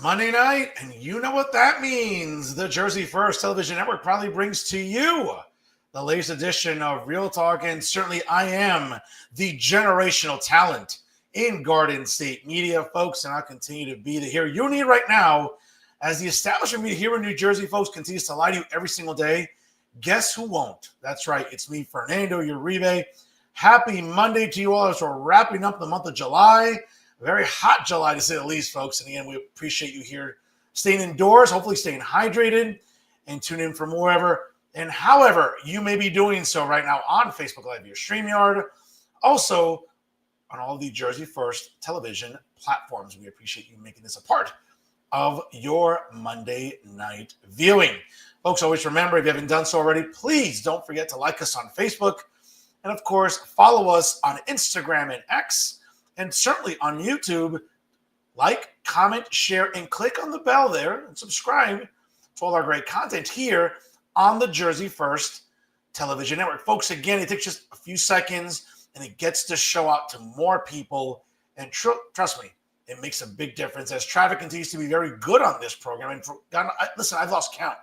Monday night, and you know what that means. The Jersey First Television Network proudly brings to you the latest edition of Real Talk, and certainly I am the generational talent in Garden State Media, folks, and I'll continue to be the hero you need right now as the establishment media here in New Jersey, folks, continues to lie to you every single day. Guess who won't? That's right. It's me, Fernando Uribe. Happy Monday to you all as we're wrapping up the month of July. A very hot July, to say the least, folks. And again, we appreciate you here staying indoors, hopefully staying hydrated, and tune in from wherever and however you may be doing so right now on Facebook Live via StreamYard. Also, on all the Jersey First television platforms. We appreciate you making this a part of your Monday night viewing. Folks, always remember, if you haven't done so already, please don't forget to like us on Facebook. And, of course, follow us on Instagram and X. And certainly on YouTube. Like, comment, share, and click on the bell there and subscribe to all our great content here on the Jersey First Television Network. Folks, again, it takes just a few seconds, and it gets to show out to more people. And trust me, it makes a big difference as traffic continues to be very good on this program. And listen, I've lost count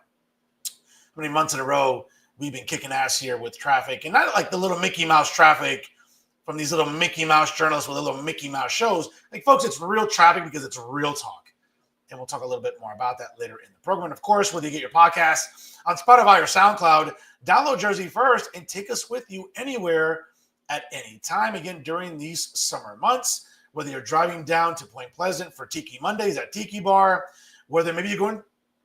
how many months in a row we've been kicking ass here with traffic. And not like the little Mickey Mouse traffic from these little Mickey Mouse journalists with little Mickey Mouse shows. Like, folks, it's real traffic because it's real talk. And we'll talk a little bit more about that later in the program. And, of course, whether you get your podcasts on Spotify or SoundCloud, download Jersey First and take us with you anywhere at any time. Again, during these summer months, whether you're driving down to Point Pleasant for Tiki Mondays at Tiki Bar, whether maybe you're going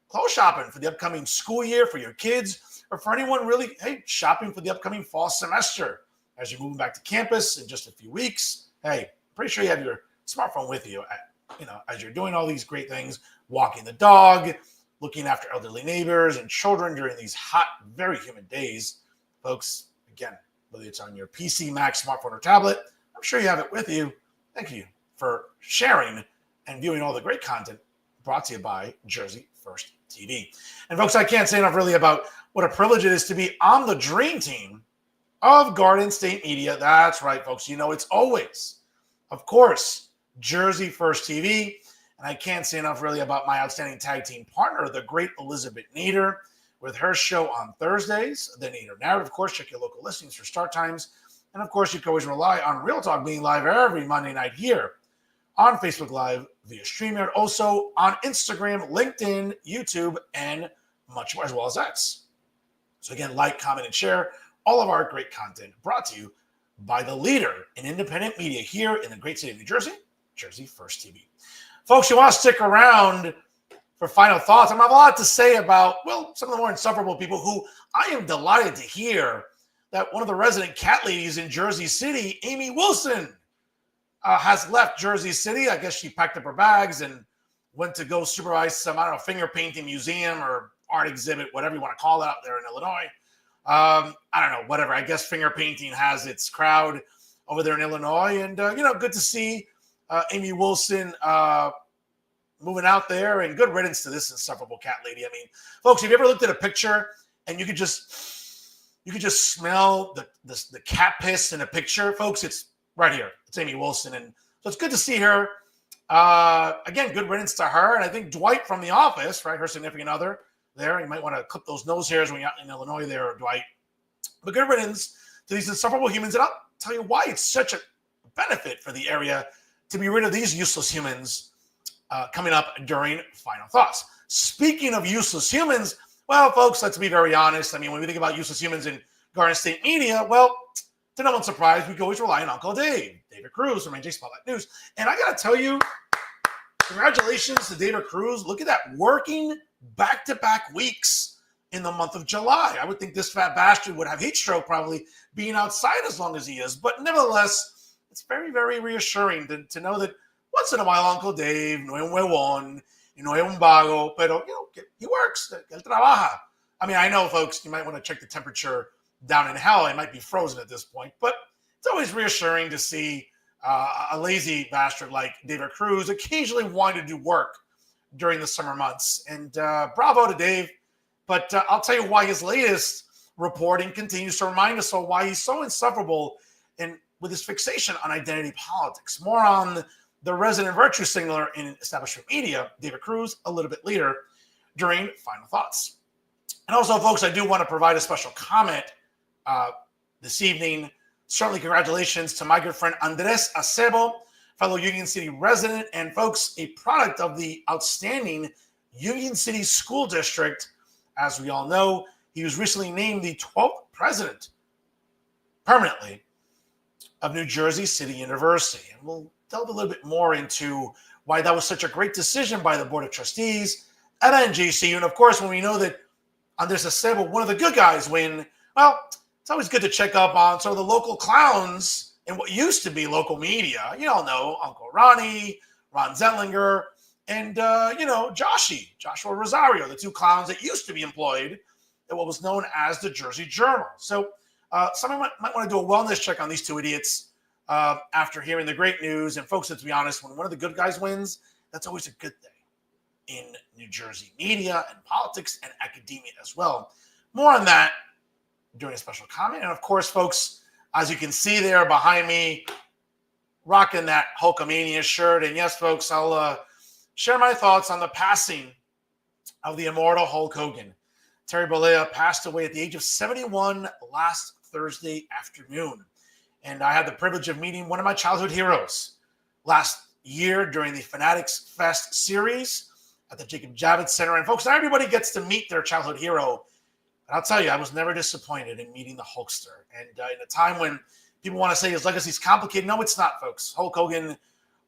clothes shopping for the upcoming school year for your kids, or for anyone really, shopping for the upcoming fall semester. As you're moving back to campus in just a few weeks, pretty sure you have your smartphone with you, as you're doing all these great things, walking the dog, looking after elderly neighbors and children during these hot, very humid days. Folks, again, whether it's on your PC, Mac, smartphone, or tablet, I'm sure you have it with you. Thank you for sharing and viewing all the great content brought to you by Jersey First TV. And folks, I can't say enough really about what a privilege it is to be on the dream team of Garden State Media. That's right, folks. You know, it's always, of course, Jersey First TV. And I can't say enough really about my outstanding tag team partner, the great Elizabeth Nader, with her show on Thursdays, the Nader Narrative. Of course, check your local listings for start times. And, of course, you can always rely on Real Talk being live every Monday night here on Facebook Live via StreamYard. Also on Instagram, LinkedIn, YouTube, and much more, as well as X. So, again, like, comment, and share all of our great content brought to you by the leader in independent media here in the great city of New Jersey, Jersey First TV. Folks, you want to stick around for final thoughts. I have a lot to say about, some of the more insufferable people who I am delighted to hear that one of the resident cat ladies in Jersey City, Amy Wilson, has left Jersey City. I guess she packed up her bags and went to go supervise some, finger painting museum or art exhibit, whatever you want to call it, out there in Illinois. I don't know, whatever. I guess finger painting has its crowd over there in Illinois. And, good to see Amy Wilson moving out there. And good riddance to this insufferable cat lady. I mean, folks, have you ever looked at a picture and you could just smell the cat piss in a picture? Folks, it's right here. It's Amy Wilson. And so it's good to see her. Again, good riddance to her. And I think Dwight from The Office, right, her significant other, there. You might want to clip those nose hairs when you're out in Illinois there, Dwight. But good riddance to these insufferable humans. And I'll tell you why it's such a benefit for the area to be rid of these useless humans coming up during Final Thoughts. Speaking of useless humans, folks, let's be very honest. I mean, when we think about useless humans in Garden State Media, to no one's surprise, we can always rely on Uncle Dave, David Cruz from NJ Spotlight News. And I got to tell you, congratulations to David Cruz. Look at that, working back-to-back weeks in the month of July. I would think this fat bastard would have heat stroke probably being outside as long as he is. But nevertheless, it's very, very reassuring to know that once in a while, Uncle Dave, no es un huevón, no es un vago, pero, he works, él trabaja. I mean, I know, folks, you might want to check the temperature down in hell. It might be frozen at this point. But it's always reassuring to see a lazy bastard like David Cruz occasionally wanting to do work during the summer months. And bravo to Dave. But I'll tell you why his latest reporting continues to remind us of why he's so insufferable and with his fixation on identity politics. More on the resident virtue signaler in establishment media, David Cruz, a little bit later during Final Thoughts. And also, folks, I do want to provide a special comment this evening. Certainly, congratulations to my good friend Andres Acebo, fellow Union City resident, and folks, a product of the outstanding Union City School District. As we all know, he was recently named the 12th president permanently of New Jersey City University. And we'll delve a little bit more into why that was such a great decision by the Board of Trustees at NJCU. And of course, when we know that Andres Acebo, one of the good guys, win, well, it's always good to check up on sort of the local clowns in what used to be local media. You all know Uncle Ronnie, Ron Zentlinger, and, Joshua Rosario, the two clowns that used to be employed at what was known as the Jersey Journal. So someone might want to do a wellness check on these two idiots after hearing the great news. And folks, let's be honest, when one of the good guys wins, that's always a good thing in New Jersey media and politics and academia as well. More on that during a special comment. And of course, folks, as you can see there behind me, rocking that Hulkamania shirt. And yes, folks, I'll share my thoughts on the passing of the immortal Hulk Hogan. Terry Bollea passed away at the age of 71 last Thursday afternoon. And I had the privilege of meeting one of my childhood heroes last year during the Fanatics Fest series at the Jacob Javits Center. And folks, not everybody gets to meet their childhood hero. And I'll tell you, I was never disappointed in meeting the Hulkster. And in a time when people want to say his legacy is complicated, no, it's not, folks. Hulk Hogan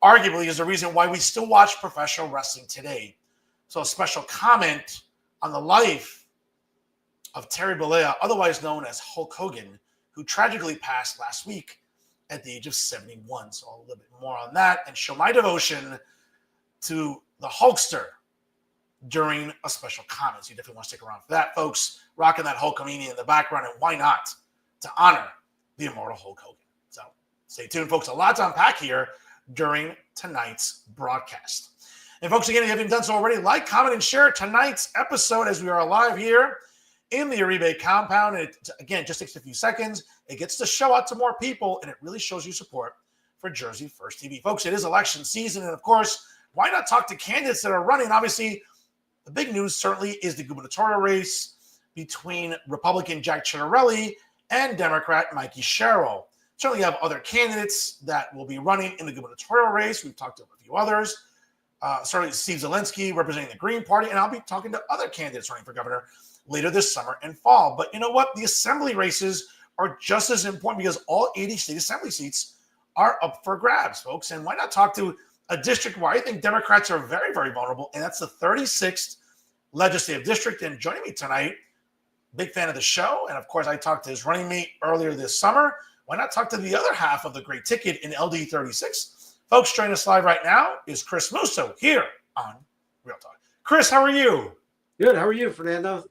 arguably is the reason why we still watch professional wrestling today. So a special comment on the life of Terry Bollea, otherwise known as Hulk Hogan, who tragically passed last week at the age of 71. So a little bit more on that and show my devotion to the Hulkster during a special comment. So you definitely want to stick around for that, folks. Rocking that Hulkamania in the background, and why not, to honor the immortal Hulk Hogan. So stay tuned, folks. A lot to unpack here during tonight's broadcast. And folks, again, if you haven't done so already, like, comment, and share tonight's episode as we are live here in the Uribe compound. And it, again, just takes a few seconds. It gets the show out to more people, and it really shows you support for Jersey First TV. Folks, it is election season, and of course, why not talk to candidates that are running? Obviously, the big news certainly is the gubernatorial race between Republican Jack Ciattarelli and Democrat Mikey Sherrill. Certainly have other candidates that will be running in the gubernatorial race. We've talked to a few others. Certainly Steve Zelensky representing the Green Party, and I'll be talking to other candidates running for governor later this summer and fall. But you know what? The assembly races are just as important because all 80 state assembly seats are up for grabs, folks. And why not talk to a district where I think Democrats are very, very vulnerable, and that's the 36th legislative district. And joining me tonight, big fan of the show, and of course I talked to his running mate earlier this summer. Why not talk to the other half of the great ticket in LD 36? Folks, joining us live right now is Chris Musto here on Real Talk. Chris, how are you? Good. How are you, Fernando?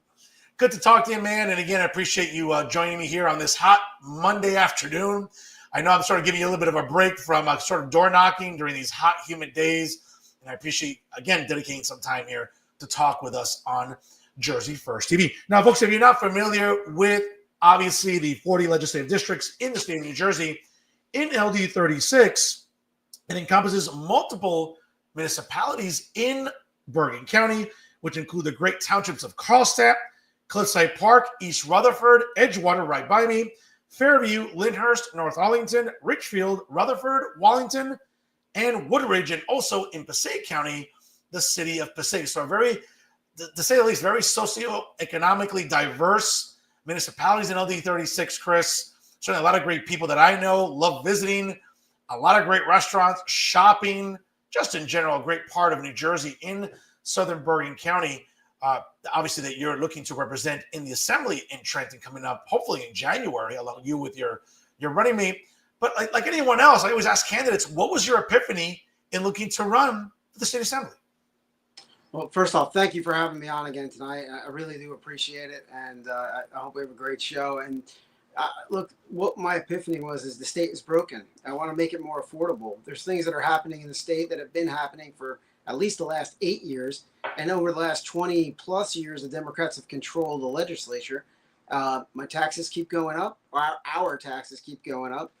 Good to talk to you, man. And again, I appreciate you joining me here on this hot Monday afternoon. I know I'm sort of giving you a little bit of a break from sort of door knocking during these hot, humid days. And I appreciate, again, dedicating some time here to talk with us on Jersey First TV. Now, folks, if you're not familiar with, obviously, the 40 legislative districts in the state of New Jersey, in LD 36, it encompasses multiple municipalities in Bergen County, which include the great townships of Carlstadt, Cliffside Park, East Rutherford, Edgewater right by me, Fairview, Lyndhurst, North Arlington, Richfield, Rutherford, Wallington, and Woodridge, and also in Passaic County, the city of Passaic. So a very, to say the least, very socioeconomically diverse municipalities in LD 36, Chris. Certainly a lot of great people that I know, love visiting, a lot of great restaurants, shopping, just in general, a great part of New Jersey in southern Bergen County. Obviously, that you're looking to represent in the assembly in Trenton coming up, hopefully in January, along you with your running mate. But like anyone else, I always ask candidates, what was your epiphany in looking to run for the state assembly? Well, first off, thank you for having me on again tonight. I really do appreciate it, and I hope we have a great show. And look, what my epiphany was is the state is broken. I want to make it more affordable. There's things that are happening in the state that have been happening for at least the last 8 years. And over the last 20 plus years, the Democrats have controlled the legislature. My taxes keep going up. Our taxes keep going up.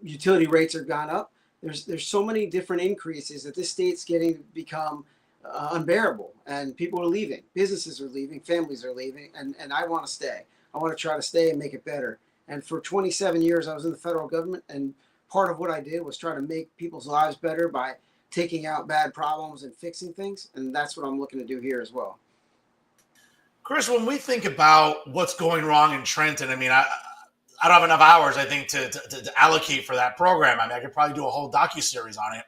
Utility rates are gone up. There's so many different increases that this state's getting to become unbearable, and people are leaving, businesses are leaving, families are leaving, and I want to stay. I want to try to stay and make it better. And for 27 years, I was in the federal government, and part of what I did was try to make people's lives better by taking out bad problems and fixing things, and that's what I'm looking to do here as well. Chris, when we think about what's going wrong in Trenton, I mean, I don't have enough hours, I think, to allocate for that program. I mean, I could probably do a whole docuseries on it.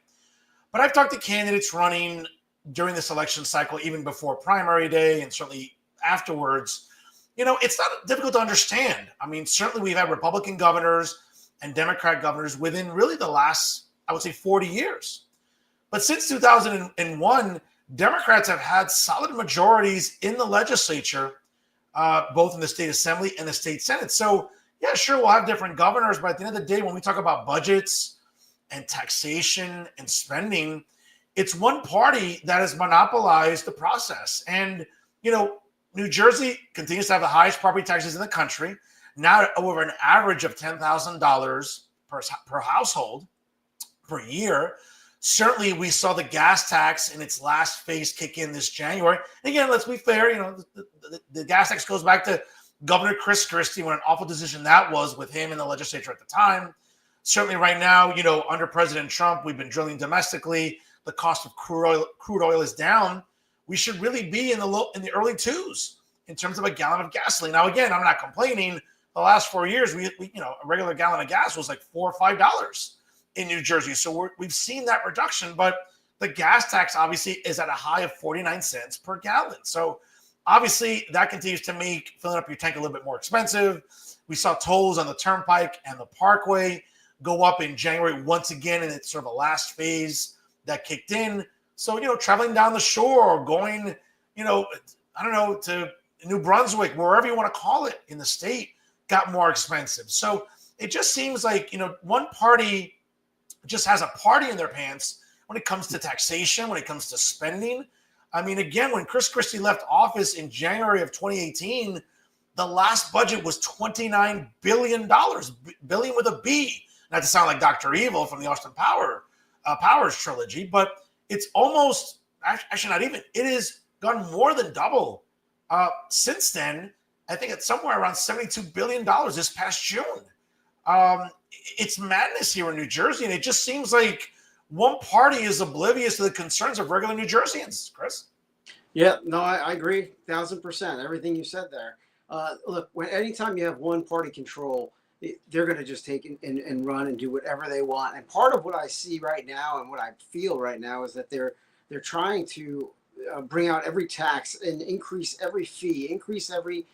But I've talked to candidates running during this election cycle, even before primary day and certainly afterwards. You know, it's not difficult to understand. I mean, certainly we've had Republican governors and Democrat governors within really the last, I would say, 40 years. But since 2001, Democrats have had solid majorities in the legislature, both in the state assembly and the state senate. So, yeah, sure, we'll have different governors, but at the end of the day, when we talk about budgets and taxation and spending, it's one party that has monopolized the process. And, you know, New Jersey continues to have the highest property taxes in the country, now over an average of $10,000 per household per year. Certainly, we saw the gas tax in its last phase kick in this January. And again, let's be fair, you know, the gas tax goes back to Governor Chris Christie, what an awful decision that was with him in the legislature at the time. Certainly right now, you know, under President Trump, we've been drilling domestically. The cost of crude oil is down. We should really be in the early twos in terms of a gallon of gasoline. Now, again, I'm not complaining. The last 4 years, we you know, a regular gallon of gas was like $4 or $5 in New Jersey. So we've seen that reduction, but the gas tax obviously is at a high of 49 cents per gallon. So obviously that continues to make filling up your tank a little bit more expensive. We saw tolls on the Turnpike and the Parkway go up in January once again, and it's sort of a last phase that kicked in. So, you know, traveling down the shore or going, you know, I don't know, to New Brunswick, wherever you want to call it in the state, got more expensive. So it just seems like, you know, one party just has a party in their pants when it comes to taxation, when it comes to spending. I mean, again, when Chris Christie left office in January of 2018, the last budget was $29 billion, billion with a B. Not to sound like Dr. Evil from the Austin Powers trilogy, but it's almost, actually not even, it has gone more than double since then. I think it's somewhere around $72 billion this past June. It's madness here in New Jersey, and it just seems like one party is oblivious to the concerns of regular New Jerseyans, Chris. Yeah, no, I agree 1,000%. Everything you said there. Look, anytime you have one party control, they're going to just take and run and do whatever they want. And part of what I see right now and what I feel right now is that they're trying to bring out every tax and increase every fee, increase every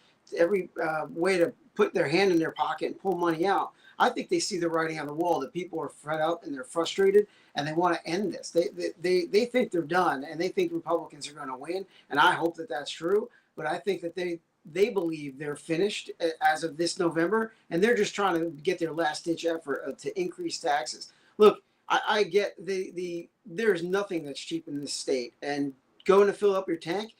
way to put their hand in their pocket and pull money out. I think they see the writing on the wall that people are fed up and they're frustrated and they want to end this. They think they're done and they think Republicans are going to win. And I hope that that's true. But I think that they believe they're finished as of this November, and they're just trying to get their last-ditch effort to increase taxes. Look, I get there's nothing that's cheap in this state, and going to fill up your tank,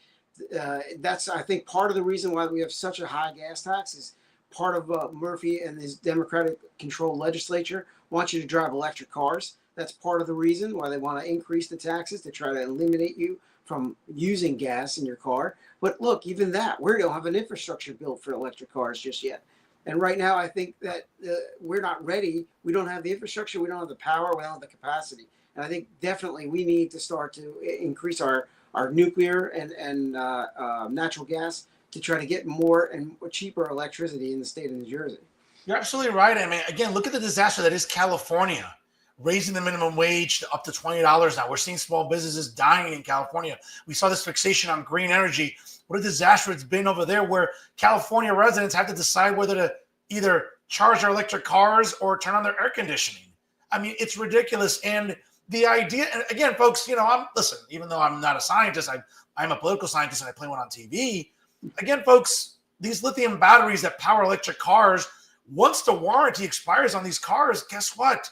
that's, I think, part of the reason why we have such a high gas tax is part of Murphy and his Democratic-controlled legislature want you to drive electric cars. That's part of the reason why they want to increase the taxes to try to eliminate you from using gas in your car. But look, even that, we don't have an infrastructure built for electric cars just yet. And right now, I think that we're not ready. We don't have the infrastructure. We don't have the power. We don't have the capacity. And I think definitely we need to start to increase our nuclear and natural gas to try to get more and cheaper electricity in the state of New Jersey. You're absolutely right. I mean, again, look at the disaster that is California, raising the minimum wage to up to $20 now. We're seeing small businesses dying in California. We saw this fixation on green energy. What a disaster it's been over there, where California residents have to decide whether to either charge their electric cars or turn on their air conditioning. I mean, it's ridiculous. And the idea, and again, folks, you know, listen, even though I'm not a scientist, I'm a political scientist and I play one on TV. Again, folks, these lithium batteries that power electric cars, once the warranty expires on these cars, guess what?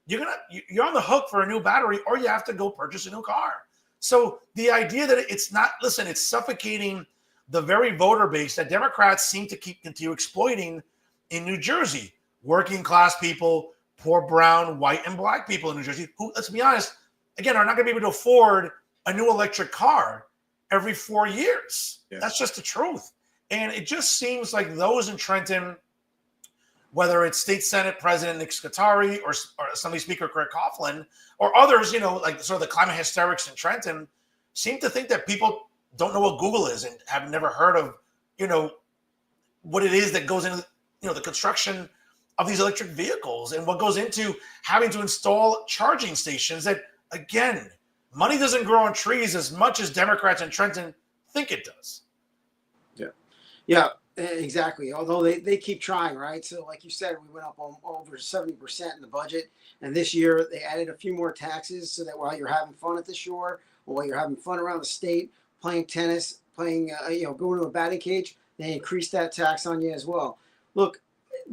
You're on the hook for a new battery, or you have to go purchase a new car. So the idea that it's suffocating the very voter base that Democrats seem to continue exploiting in New Jersey. Working class people, poor brown, white, and black people in New Jersey who, let's be honest, again, are not going to be able to afford a new electric car every 4 years. Yeah. That's just the truth. And it just seems like those in Trenton, whether it's State Senate President Nick Scutari or Assembly Speaker Craig Coughlin or others, like sort of the climate hysterics in Trenton, seem to think that people don't know what Google is and have never heard of, what it is that goes into, the construction of these electric vehicles and what goes into having to install charging stations that, again, money doesn't grow on trees as much as Democrats in Trenton think it does. Yeah, exactly. Although they keep trying, right? So like you said, we went up on over 70% in the budget. And this year they added a few more taxes so that while you're having fun at the shore or while you're having fun around the state, playing tennis, going to a batting cage, they increased that tax on you as well. Look,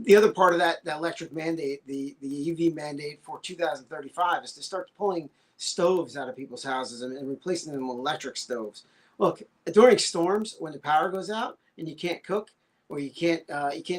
the other part of that electric mandate, the EV mandate for 2035 is to start pulling stoves out of people's houses and replacing them with electric stoves. Look, during storms, when the power goes out and you can't cook or you can't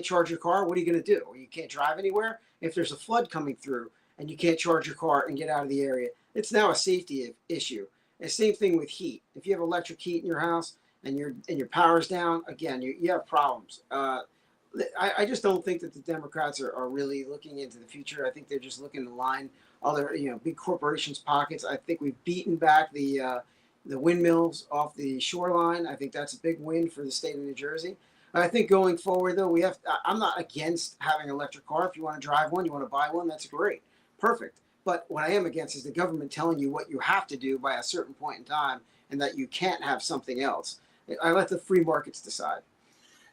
charge your car, what are you going to do? Or you can't drive anywhere? If there's a flood coming through and you can't charge your car and get out of the area, it's now a safety issue. And same thing with heat. If you have electric heat in your house and your power's down, again, you have problems. I just don't think that the Democrats are really looking into the future. I think they're just looking to line other big corporations' pockets. I think we've beaten back the windmills off the shoreline. I think that's a big win for the state of New Jersey. I think going forward, though, I'm not against having an electric car. If you want to drive one, you want to buy one, that's great. Perfect. But what I am against is the government telling you what you have to do by a certain point in time and that you can't have something else. I let the free markets decide.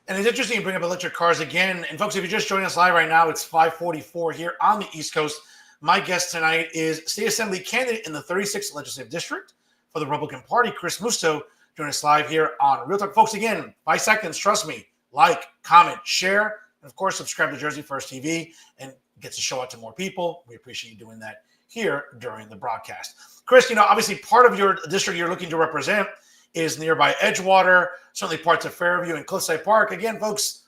And it's interesting you bring up electric cars again. And folks, if you're just joining us live right now, it's 5:44 here on the East Coast. My guest tonight is State Assembly candidate in the 36th Legislative District for the Republican Party, Chris Musto, joining us live here on Real Talk. Folks, again, 5 seconds, trust me. Like, comment, share, and of course, subscribe to Jersey First TV and get the show out to more people. We appreciate you doing that here during the broadcast. Chris, obviously part of your district you're looking to represent is nearby Edgewater, certainly parts of Fairview and Cliffside Park. Again, folks,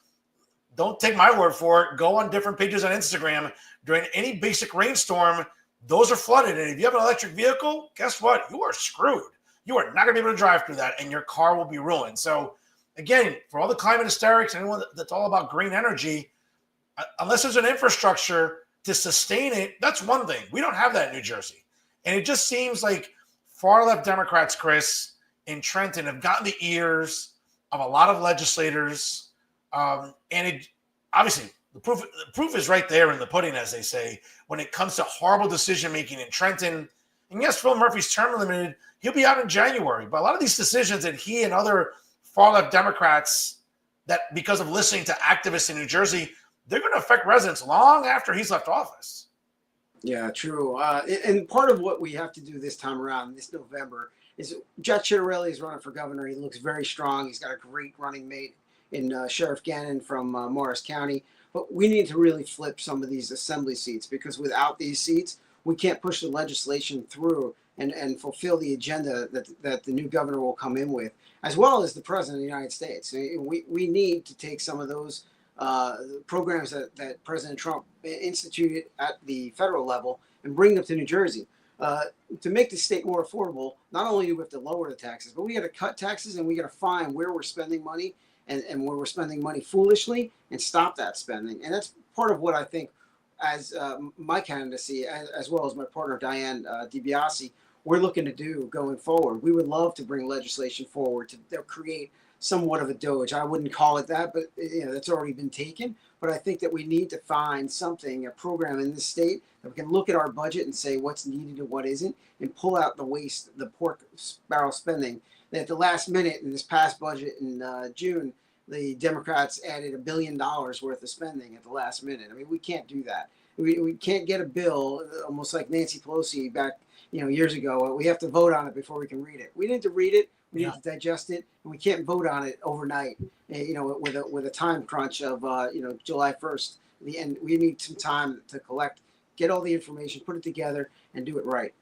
don't take my word for it. Go on different pages on Instagram. During any basic rainstorm, those are flooded. And if you have an electric vehicle, guess what? You are screwed. You are not going to be able to drive through that, and your car will be ruined. So, again, for all the climate hysterics, anyone that's all about green energy, unless there's an infrastructure to sustain it, that's one thing. We don't have that in New Jersey. And it just seems like far-left Democrats, Chris, in Trenton have gotten the ears of a lot of legislators. And it obviously, the proof is right there in the pudding, as they say, when it comes to horrible decision-making in Trenton. And yes, Phil Murphy's term limited. He'll be out in January. But a lot of these decisions that he and other far-left Democrats, that because of listening to activists in New Jersey, they're going to affect residents long after he's left office. Yeah, true. And part of what we have to do this time around, this November, is Jet Chitterelli is running for governor. He looks very strong. He's got a great running mate in Sheriff Gannon from Morris County. But we need to really flip some of these assembly seats, because without these seats, we can't push the legislation through and fulfill the agenda that the new governor will come in with, as well as the president of the United States. We need to take some of those programs that President Trump instituted at the federal level and bring them to New Jersey. To make the state more affordable, not only do we have to lower the taxes, but we got to cut taxes, and we got to find where we're spending money and where we're spending money foolishly and stop that spending. And that's part of what I think, as my candidacy, as well as my partner Diane DiBiase, we're looking to do going forward. We would love to bring legislation forward to create somewhat of a Doge. I wouldn't call it that, but that's already been taken. But I think that we need to find something, a program in this state that we can look at our budget and say what's needed and what isn't, and pull out the waste, the pork barrel spending. At the last minute in this past budget in June, the Democrats added $1 billion worth of spending at the last minute. I mean, we can't do that. We can't get a bill almost like Nancy Pelosi back years ago. We have to vote on it before we can read it. We need to read it. We need to digest it, and we can't vote on it overnight. With a time crunch of July 1st. And we need some time to collect, get all the information, put it together, and do it right.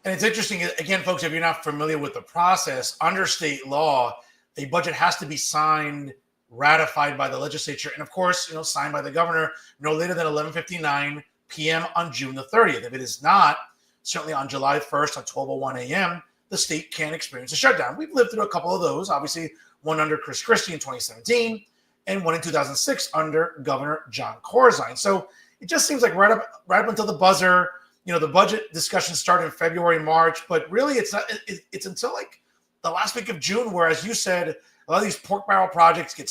And it's interesting, again, folks, if you're not familiar with the process, under state law, a budget has to be signed, ratified by the legislature, and of course, signed by the governor no later than 11:59 p.m. on June the 30th. If it is not, certainly on July 1st at 12:01 a.m., the state can experience a shutdown. We've lived through a couple of those, obviously one under Chris Christie in 2017 and one in 2006 under Governor John Corzine. So it just seems like right up until the buzzer, the budget discussions start in February, March, but really it's not. It's until like the last week of June, where, as you said, a lot of these pork barrel projects get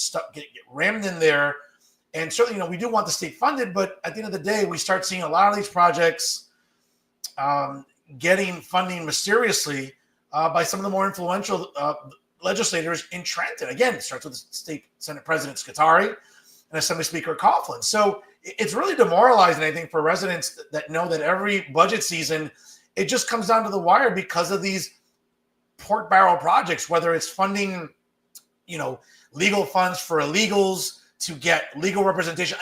rammed in there. And certainly, we do want the state funded, but at the end of the day, we start seeing a lot of these projects getting funding mysteriously by some of the more influential legislators in Trenton. Again, it starts with the state Senate President Scutari and Assembly Speaker Coughlin. So it's really demoralizing, I think, for residents that know that every budget season, it just comes down to the wire because of these pork barrel projects, whether it's funding, legal funds for illegals to get legal representation.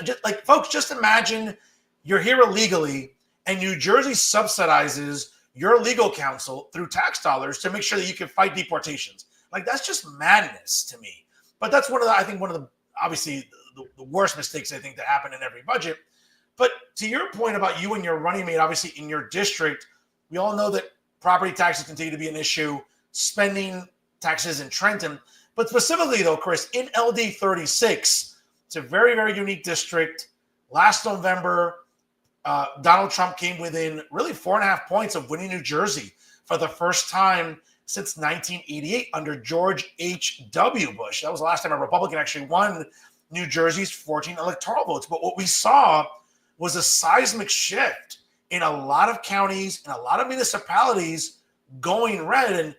Folks, just imagine you're here illegally and New Jersey subsidizes your legal counsel through tax dollars to make sure that you can fight deportations. That's just madness to me. But that's one of the obviously the worst mistakes I think that happen in every budget. But to your point about you and your running mate, obviously in your district, we all know that property taxes continue to be an issue, spending taxes in Trenton. But specifically though, Chris, in LD 36, it's a very, very unique district. Last November, Donald Trump came within really 4.5 points of winning New Jersey for the first time since 1988 under George H.W. Bush. That was the last time a Republican actually won New Jersey's 14 electoral votes. But what we saw was a seismic shift in a lot of counties and a lot of municipalities going red. And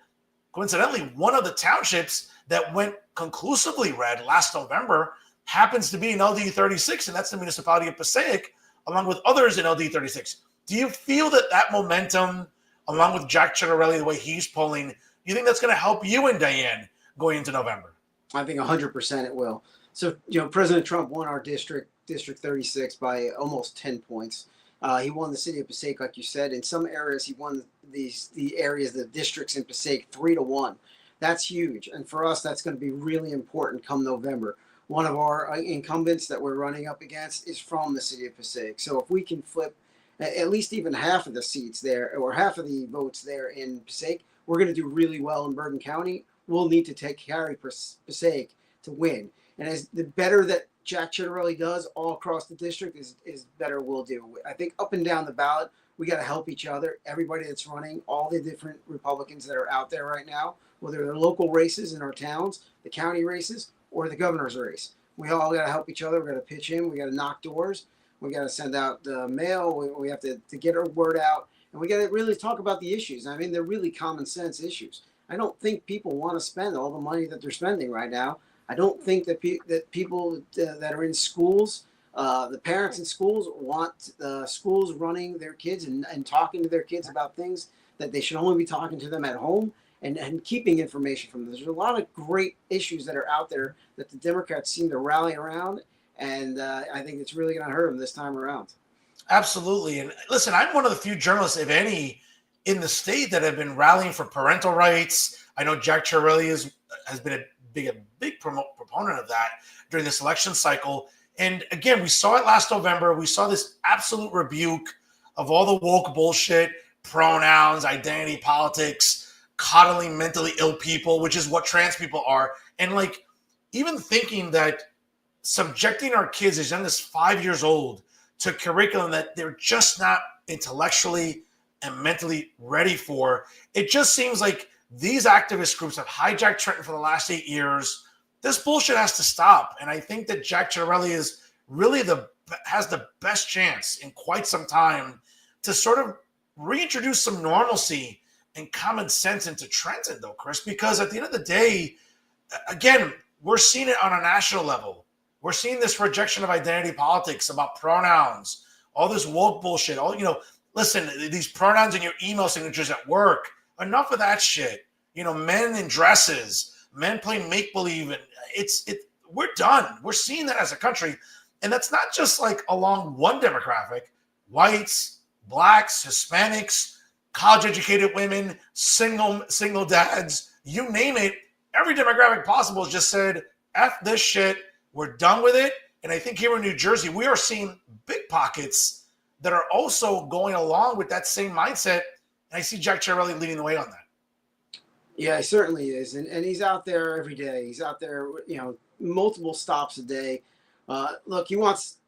coincidentally, one of the townships that went conclusively red last November happens to be in LD 36, and that's the municipality of Passaic, along with others in LD 36. Do you feel that momentum, along with Jack Ciattarelli, the way he's polling, do you think that's going to help you and Diane going into November? I think 100% it will. So, President Trump won our District 36 by almost 10 points. He won the city of Passaic, like you said. In some areas, he won the districts in Passaic 3-1. That's huge. And for us, that's going to be really important come November. One of our incumbents that we're running up against is from the city of Passaic. So if we can flip at least even half of the seats there, or half of the votes there in Passaic, we're going to do really well in Bergen County. We'll need to carry Passaic to win. And as the better that Jack Ciattarelli does all across the district is better we'll do. I think up and down the ballot, we got to help each other. Everybody that's running, all the different Republicans that are out there right now, whether they're local races in our towns, the county races, or the governor's race. We all got to help each other. We got to pitch in. We got to knock doors. We got to send out the mail. We have to get our word out. And we got to really talk about the issues. I mean, they're really common sense issues. I don't think people want to spend all the money that they're spending right now. I don't think that people that are in schools, the parents in schools want schools running their kids and talking to their kids about things that they should only be talking to them at home. And keeping information from them. There's a lot of great issues that are out there that the Democrats seem to rally around, and I think it's really going to hurt them this time around. Absolutely. And listen, I'm one of the few journalists, if any, in the state that have been rallying for parental rights. I know Jack Ciattarelli has been a big proponent of that during this election cycle. And again, we saw it last November. We saw this absolute rebuke of all the woke bullshit, pronouns, identity politics, coddling mentally ill people, which is what trans people are. And even thinking that subjecting our kids as young as 5 years old to curriculum that they're just not intellectually and mentally ready for, it just seems like these activist groups have hijacked Trenton for the last 8 years. This bullshit has to stop. And I think that Jack Ciattarelli is really has the best chance in quite some time to sort of reintroduce some normalcy and common sense into Trenton, though, Chris, because at the end of the day, again, we're seeing it on a national level. We're seeing this rejection of identity politics about pronouns, all this woke bullshit. Listen, these pronouns in your email signatures at work, enough of that shit. Men in dresses, men playing make-believe, and we're done. We're seeing that as a country. And that's not just along one demographic, whites, blacks, Hispanics, college-educated women, single dads, you name it. Every demographic possible has just said, F this shit, we're done with it. And I think here in New Jersey, we are seeing big pockets that are also going along with that same mindset. And I see Jack Ciattarelli leading the way on that. Yeah, he certainly is. And he's out there every day. He's out there, multiple stops a day. Look, he wants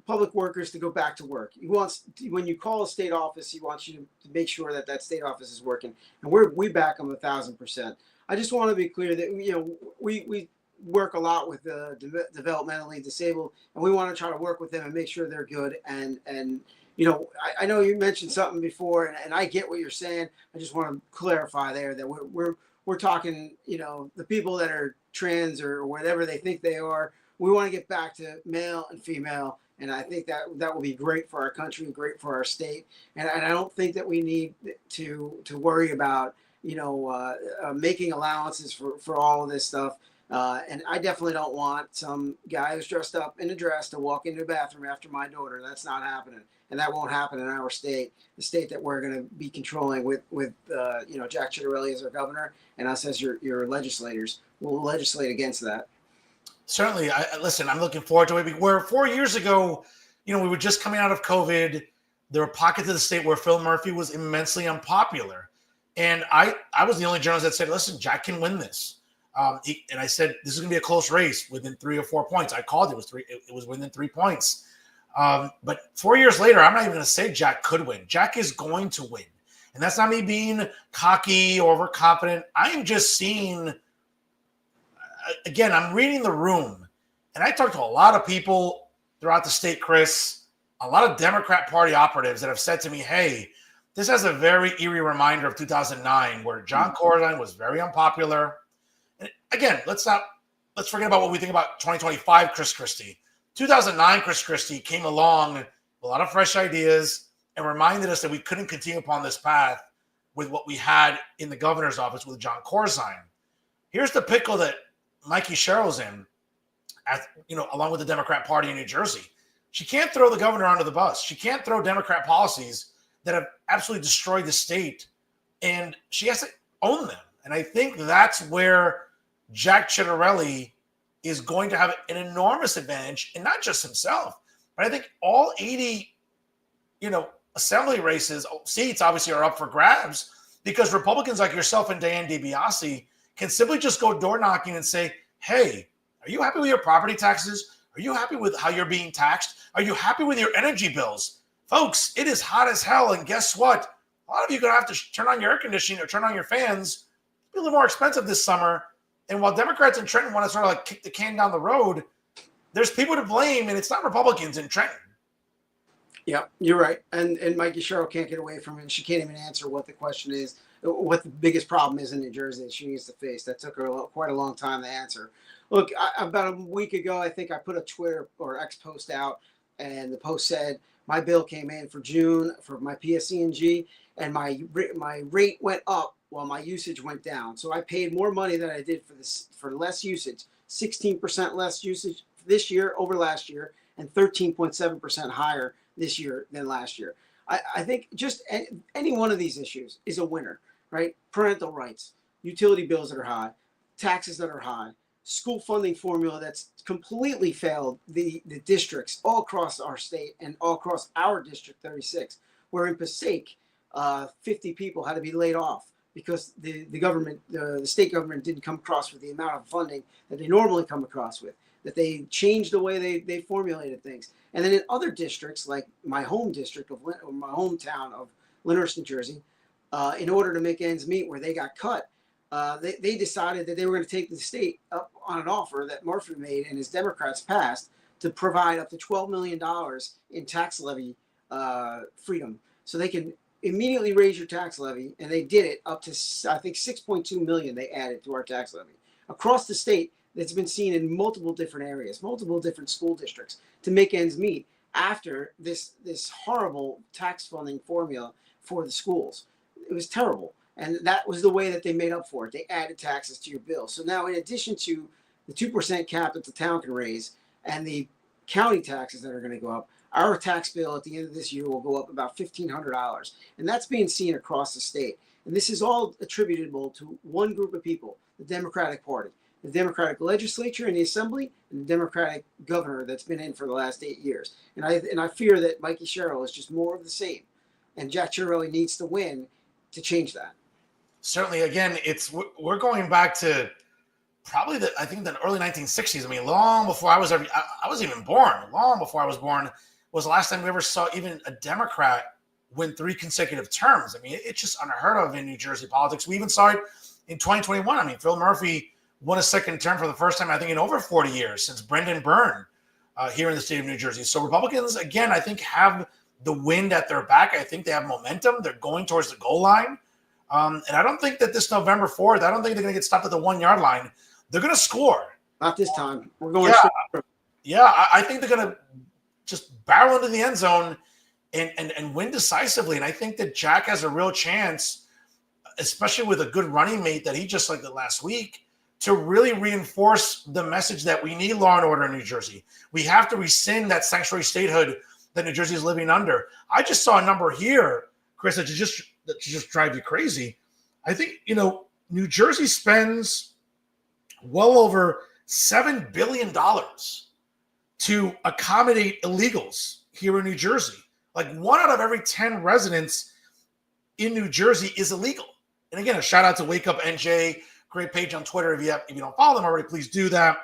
public workers to go back to work. He wants, when you call a state office, he wants you to make sure that that state office is working. And we back him 1,000%. I just want to be clear that, we work a lot with the developmentally disabled, and we want to try to work with them and make sure they're good. And I know you mentioned something before, and I get what you're saying. I just want to clarify there that we're talking, the people that are trans or whatever they think they are. We want to get back to male and female, and I think that will be great for our country, great for our state. And I don't think that we need to worry about making allowances for all of this stuff. And I definitely don't want some guy who's dressed up in a dress to walk into a bathroom after my daughter. That's not happening. And that won't happen in our state, the state that we're going to be controlling with Jack Ciattarelli as our governor and us as your legislators. We'll legislate against that. Certainly. Listen, I'm looking forward to it. Where 4 years ago, we were just coming out of COVID. There were pockets of the state where Phil Murphy was immensely unpopular. And I was the only journalist that said, listen, Jack can win this. And I said, this is going to be a close race within 3 or 4 points. I called it was within 3 points. But 4 years later, I'm not even going to say Jack could win. Jack is going to win. And that's not me being cocky or overconfident. I am just seeing, again, I'm reading the room. And I talked to a lot of people throughout the state, Chris, a lot of Democrat Party operatives that have said to me, hey, this has a very eerie reminder of 2009 where John Corzine was very unpopular. And again, let's forget about what we think about 2025 Chris Christie. 2009 Chris Christie came along with a lot of fresh ideas and reminded us that we couldn't continue upon this path with what we had in the governor's office with John Corzine. Here's the pickle that Mikey Sherrill's in, along with the Democrat Party in New Jersey. She can't throw the governor under the bus. She can't throw Democrat policies that have absolutely destroyed the state, and she has to own them. And I think that's where Jack Ciattarelli is going to have an enormous advantage, and not just himself, but I think all 80, assembly races, seats obviously are up for grabs because Republicans like yourself and Diane DiBiase can simply just go door knocking and say, hey, are you happy with your property taxes? Are you happy with how you're being taxed? Are you happy with your energy bills? Folks, it is hot as hell, and guess what? A lot of you are going to have to turn on your air conditioning or turn on your fans. It'll be a little more expensive this summer. And while Democrats in Trenton want to sort of kick the can down the road, there's people to blame, and it's not Republicans in Trenton. Yeah, you're right. And Mikey Sherrill can't get away from it. She can't even answer what the question is, what the biggest problem is in New Jersey that she needs to face. That took her quite a long time to answer. Look, about a week ago, I think I put a Twitter or X post out, and the post said, my bill came in for June for my PSE&G, and my rate went up while my usage went down. So I paid more money than I did for less usage, 16% less usage this year over last year, and 13.7% higher this year than last year. I think just any one of these issues is a winner, right? Parental rights, utility bills that are high, taxes that are high, school funding formula that's completely failed the districts all across our state and all across our District 36, where in Passaic, 50 people had to be laid off because the state government didn't come across with the amount of funding that they normally come across with, that they changed the way they formulated things. And then in other districts, like my home district my hometown of Lyndhurst, New Jersey, in order to make ends meet where they got cut, they decided that they were going to take the state up on an offer that Murphy made and his Democrats passed to provide up to $12 million in tax levy freedom. So they can immediately raise your tax levy, and they did it up to, I think, 6.2 million they added to our tax levy. Across the state, that's been seen in multiple different areas, multiple different school districts to make ends meet after this horrible tax funding formula for the schools. It was terrible. And that was the way that they made up for it. They added taxes to your bill. So now, in addition to the 2% cap that the town can raise and the county taxes that are going to go up, our tax bill at the end of this year will go up about $1,500. And that's being seen across the state. And this is all attributable to one group of people, the Democratic Party. the Democratic legislature and the assembly, and the Democratic governor that's been in for the last 8 years. And I fear that Mikey Sherrill is just more of the same. And Jack Chiarelli needs to win to change that. Certainly, again, we're going back to probably I think the early 1960s. I mean, long before I was even born. Long before I was born was the last time we ever saw even a Democrat win 3 consecutive terms. I mean, it's just unheard of in New Jersey politics. We even saw it in 2021. I mean, Phil Murphy won a second term for the first time, I think, in over 40 years since Brendan Byrne here in the state of New Jersey. So Republicans, again, I think have the wind at their back. I think they have momentum. They're going towards the goal line. And I don't think that this November 4th, I don't think they're going to get stopped at the 1-yard line. They're going to score. Not this time. We're going I think they're going to just barrel into the end zone and win decisively. And I think that Jack has a real chance, especially with a good running mate that he just like the last week, to really reinforce the message that we need law and order in New Jersey. We have to rescind that sanctuary statehood that New Jersey is living under. I just saw a number here, Chris, that just drive you crazy. I think, New Jersey spends well over $7 billion to accommodate illegals here in New Jersey. Like 1 out of every 10 residents in New Jersey is illegal. And again, a shout out to Wake Up NJ, great page on Twitter. If you don't follow them already, please do that.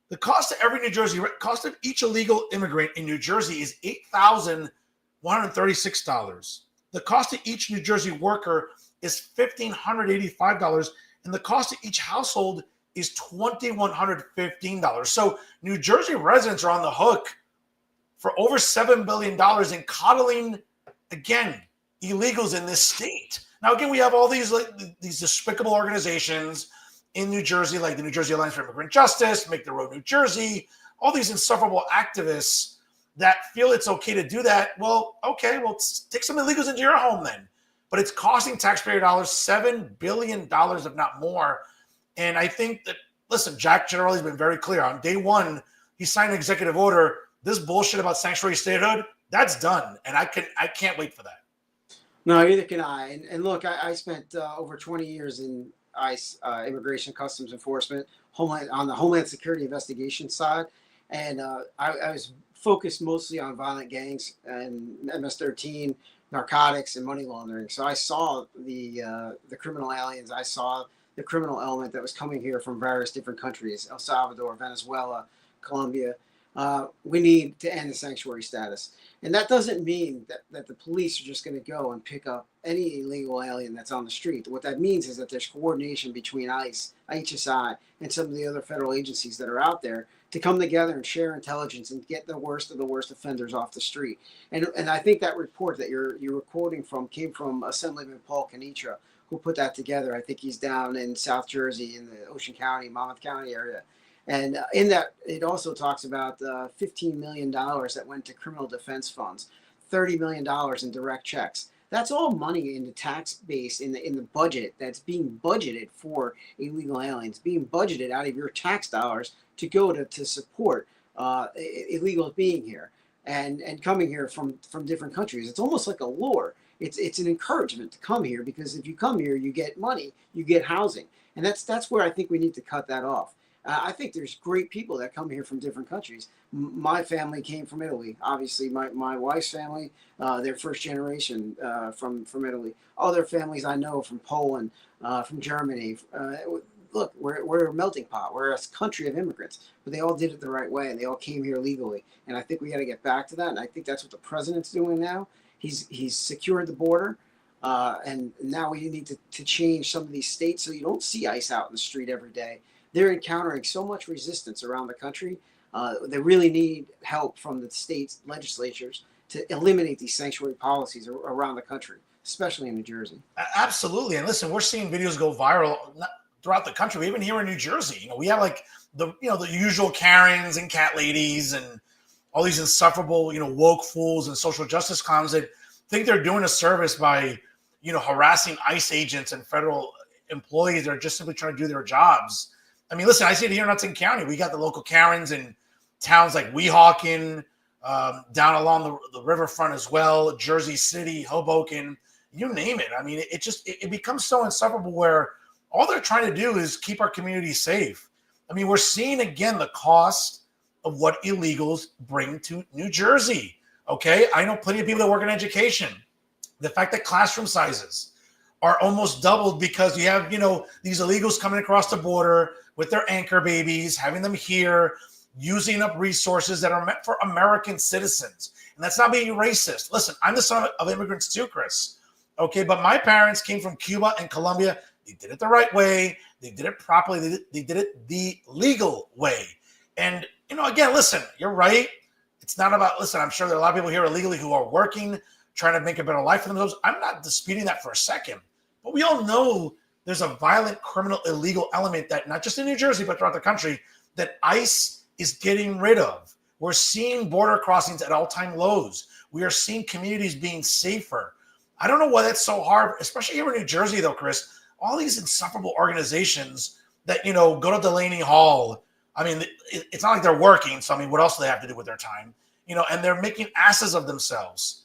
The cost of each illegal immigrant in New Jersey is $8,136. The cost of each New Jersey worker is $1,585, and the cost of each household is $2,115. So New Jersey residents are on the hook for over $7 billion in coddling, again, illegals in this state. Now, again, we have all these despicable organizations in New Jersey, like the New Jersey Alliance for Immigrant Justice, Make the Road New Jersey, all these insufferable activists that feel it's okay to do that. Well, okay, take some illegals into your home then. But it's costing taxpayer dollars $7 billion, if not more. And I think that, listen, Jack Chiarelli has been very clear. On day one, he signed an executive order. This bullshit about sanctuary statehood, that's done. And I can't wait for that. No, neither can I. And look, I spent over 20 years in ICE, Immigration Customs Enforcement, on the Homeland Security investigation side. And I was focused mostly on violent gangs and MS-13, narcotics, and money laundering. So I saw the criminal aliens. I saw the criminal element that was coming here from various different countries, El Salvador, Venezuela, Colombia. We need to end the sanctuary status. And that doesn't mean that the police are just going to go and pick up any illegal alien that's on the street. What that means is that there's coordination between ICE, HSI, and some of the other federal agencies that are out there to come together and share intelligence and get the worst of the worst offenders off the street. And I think that report that you're quoting from came from Assemblyman Paul Kenitra, who put that together. I think he's down in South Jersey in the Ocean County, Monmouth County area. And in that, it also talks about $15 million that went to criminal defense funds, $30 million in direct checks. That's all money in the tax base, in the budget that's being budgeted for illegal aliens, being budgeted out of your tax dollars to go to support illegals being here and coming here from different countries. It's almost like a lure. It's an encouragement to come here, because if you come here, you get money, you get housing. And that's where I think we need to cut that off. I think there's great people that come here from different countries. My family came from Italy. Obviously, my wife's family, they're first generation from Italy. Other families I know from Poland, from Germany. Look, we're a melting pot. We're a country of immigrants, but they all did it the right way, and they all came here legally. And I think we got to get back to that. And I think that's what the president's doing now. He's secured the border. And now we need to change some of these states so you don't see ICE out in the street every day. They're encountering so much resistance around the country. They really need help from the states' legislatures to eliminate these sanctuary policies around the country, especially in New Jersey. Absolutely. And listen, we're seeing videos go viral throughout the country, even here in New Jersey. We have like the usual Karens and cat ladies and all these insufferable, woke fools and social justice clowns that think they're doing a service by, harassing ICE agents and federal employees that are just simply trying to do their jobs. I mean, listen, I see it here in Hudson County. We got the local Karens in towns like Weehawken, down along the riverfront as well, Jersey City, Hoboken, you name it. I mean, it becomes so insufferable where all they're trying to do is keep our community safe. I mean, we're seeing again the cost of what illegals bring to New Jersey. Okay, I know plenty of people that work in education. The fact that classroom sizes are almost doubled because you have, these illegals coming across the border with their anchor babies, having them here, using up resources that are meant for American citizens. And that's not being racist. Listen, I'm the son of immigrants too, Chris. Okay, but my parents came from Cuba and Colombia. They did it the right way. They did it properly. They did it the legal way. And, again, listen, you're right. It's not about, listen, I'm sure there are a lot of people here illegally who are working, trying to make a better life for themselves. I'm not disputing that for a second. But we all know there's a violent, criminal, illegal element that not just in New Jersey, but throughout the country, that ICE is getting rid of. We're seeing border crossings at all-time lows. We are seeing communities being safer. I don't know why that's so hard, especially here in New Jersey, though, Chris. All these insufferable organizations that, go to Delaney Hall. I mean, it's not like they're working. So, I mean, what else do they have to do with their time? And they're making asses of themselves.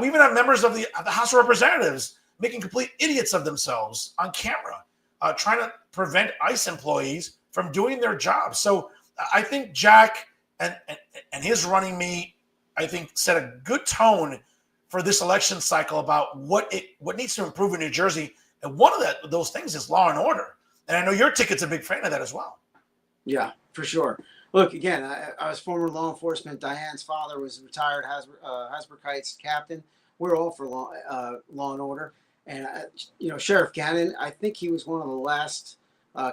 We even have members of the House of Representatives making complete idiots of themselves on camera, trying to prevent ICE employees from doing their job. So I think Jack and his running mate, I think, set a good tone for this election cycle about what needs to improve in New Jersey. And one of those things is law and order. And I know your ticket's a big fan of that as well. Yeah, for sure. Look, again, I was former law enforcement. Diane's father was a retired Hasbrook Heights captain. We're all for law and order. And, Sheriff Gannon, I think he was one of the last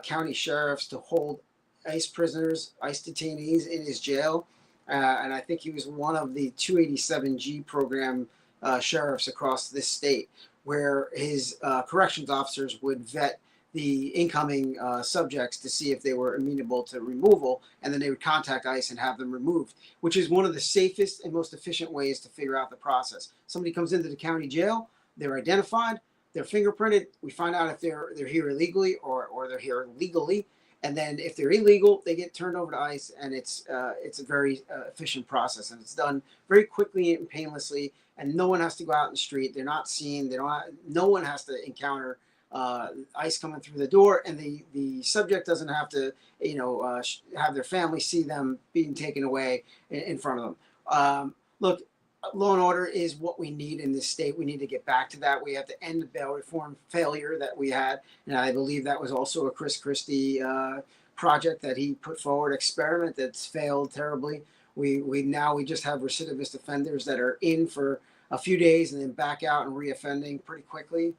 county sheriffs to hold ICE prisoners, ICE detainees in his jail. And I think he was one of the 287G program sheriffs across this state, where his corrections officers would vet the incoming subjects to see if they were amenable to removal, and then they would contact ICE and have them removed, which is one of the safest and most efficient ways to figure out the process. Somebody comes into the county jail, they're identified, they're fingerprinted, we find out if they're here illegally or they're here legally, and then if they're illegal, they get turned over to ICE, and it's a very efficient process, and it's done very quickly and painlessly, and no one has to go out in the street. They're not seen. No one has to encounter ICE coming through the door, and the subject doesn't have to, have their family see them being taken away in front of them. Look, law and order is what we need in this state. We need to get back to that. We have to end the bail reform failure that we had, and I believe that was also a Chris Christie project that he put forward, experiment that's failed terribly. We just have recidivist offenders that are in for a few days and then back out and reoffending pretty quickly.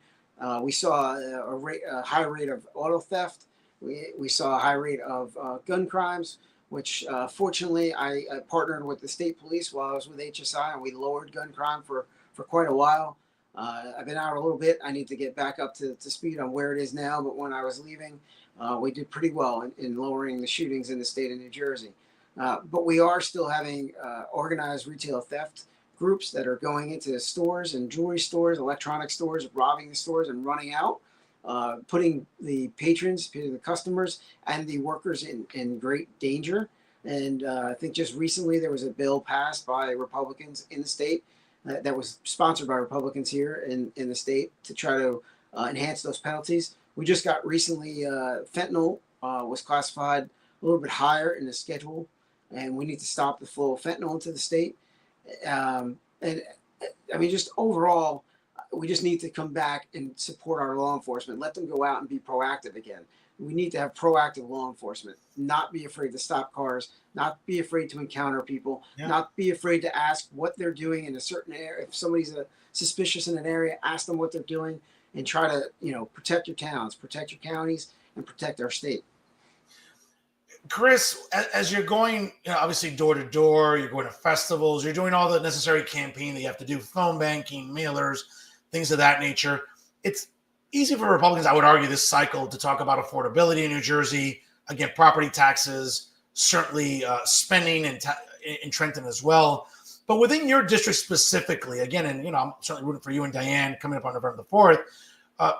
We saw a high rate of auto theft. We saw a high rate of gun crimes, which fortunately I partnered with the state police while I was with HSI, and we lowered gun crime for quite a while. I've been out a little bit. I need to get back up to speed on where it is now, but when I was leaving, we did pretty well in lowering the shootings in the state of New Jersey. But we are still having organized retail theft groups that are going into stores and jewelry stores, electronic stores, robbing the stores and running out, putting the patrons, the customers, and the workers in great danger. And I think just recently there was a bill passed by Republicans in the state that was sponsored by Republicans here in the state to try to enhance those penalties. We just got recently fentanyl was classified a little bit higher in the schedule, and we need to stop the flow of fentanyl into the state. And I mean, just overall, we just need to come back and support our law enforcement. Let them go out and be proactive again. We need to have proactive law enforcement, not be afraid to stop cars, not be afraid to encounter people, not be afraid to ask what they're doing in a certain area. If somebody's suspicious in an area, ask them what they're doing and try to, protect your towns, protect your counties, and protect our state. Chris, as you're going, obviously door to door, you're going to festivals, you're doing all the necessary campaign that you have to do, phone banking, mailers, things of that nature. It's easy for Republicans, I would argue, this cycle to talk about affordability in New Jersey, again, property taxes, certainly spending in Trenton as well. But within your district specifically, again, and I'm certainly rooting for you and Diane coming up on November the 4th.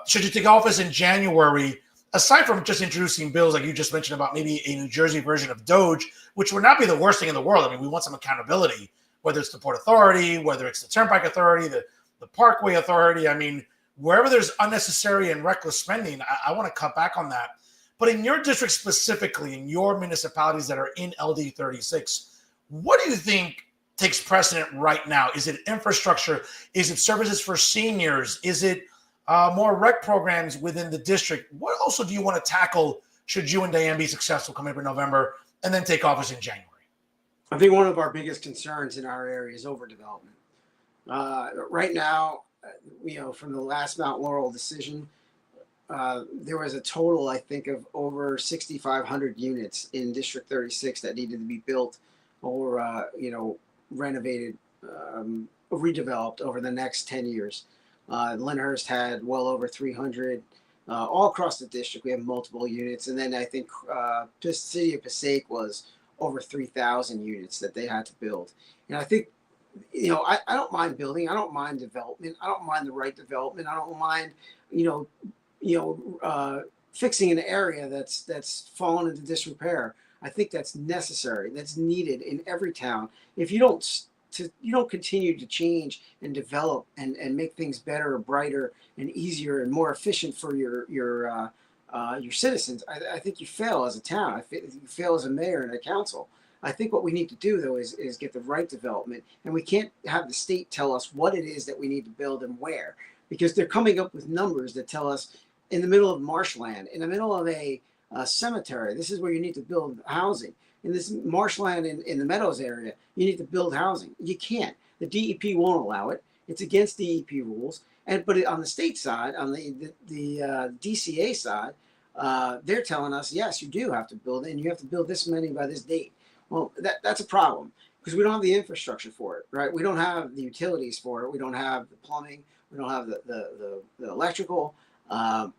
Should you take office in January, aside from just introducing bills like you just mentioned about maybe a New Jersey version of Doge, which would not be the worst thing in the world. I mean, we want some accountability, whether it's the Port Authority, whether it's the Turnpike Authority, the Parkway Authority. I mean, wherever there's unnecessary and reckless spending, I want to cut back on that. But in your district specifically, in your municipalities that are in LD 36, what do you think takes precedent right now? Is it infrastructure? Is it services for seniors? Is it more rec programs within the district? What also do you want to tackle should you and Diane be successful coming up in November and then take office in January? I think one of our biggest concerns in our area is overdevelopment. Right now, from the last Mount Laurel decision, there was a total, I think, of over 6,500 units in District 36 that needed to be built or, renovated, redeveloped over the next 10 years. Lyndhurst had well over 300. All across the district, we have multiple units. And then I think the city of Passaic was over 3,000 units that they had to build. And I think, I don't mind building. I don't mind development. I don't mind the right development. I don't mind, fixing an area that's fallen into disrepair. I think that's necessary. That's needed in every town. If you don't continue to change and develop and make things better or brighter and easier and more efficient for your citizens, I think you fail as a town. I think you fail as a mayor and a council. I think what we need to do, though, is get the right development. And we can't have the state tell us what it is that we need to build and where, because they're coming up with numbers that tell us in the middle of marshland, in the middle of a cemetery, this is where you need to build housing. In this marshland in the Meadows area, you need to build housing. You can't. The DEP won't allow it. It's against DEP rules. But on the state side, on the DCA side, they're telling us, yes, you do have to build it, and you have to build this many by this date. Well, that's a problem because we don't have the infrastructure for it, right? We don't have the utilities for it. We don't have the plumbing. We don't have the electrical.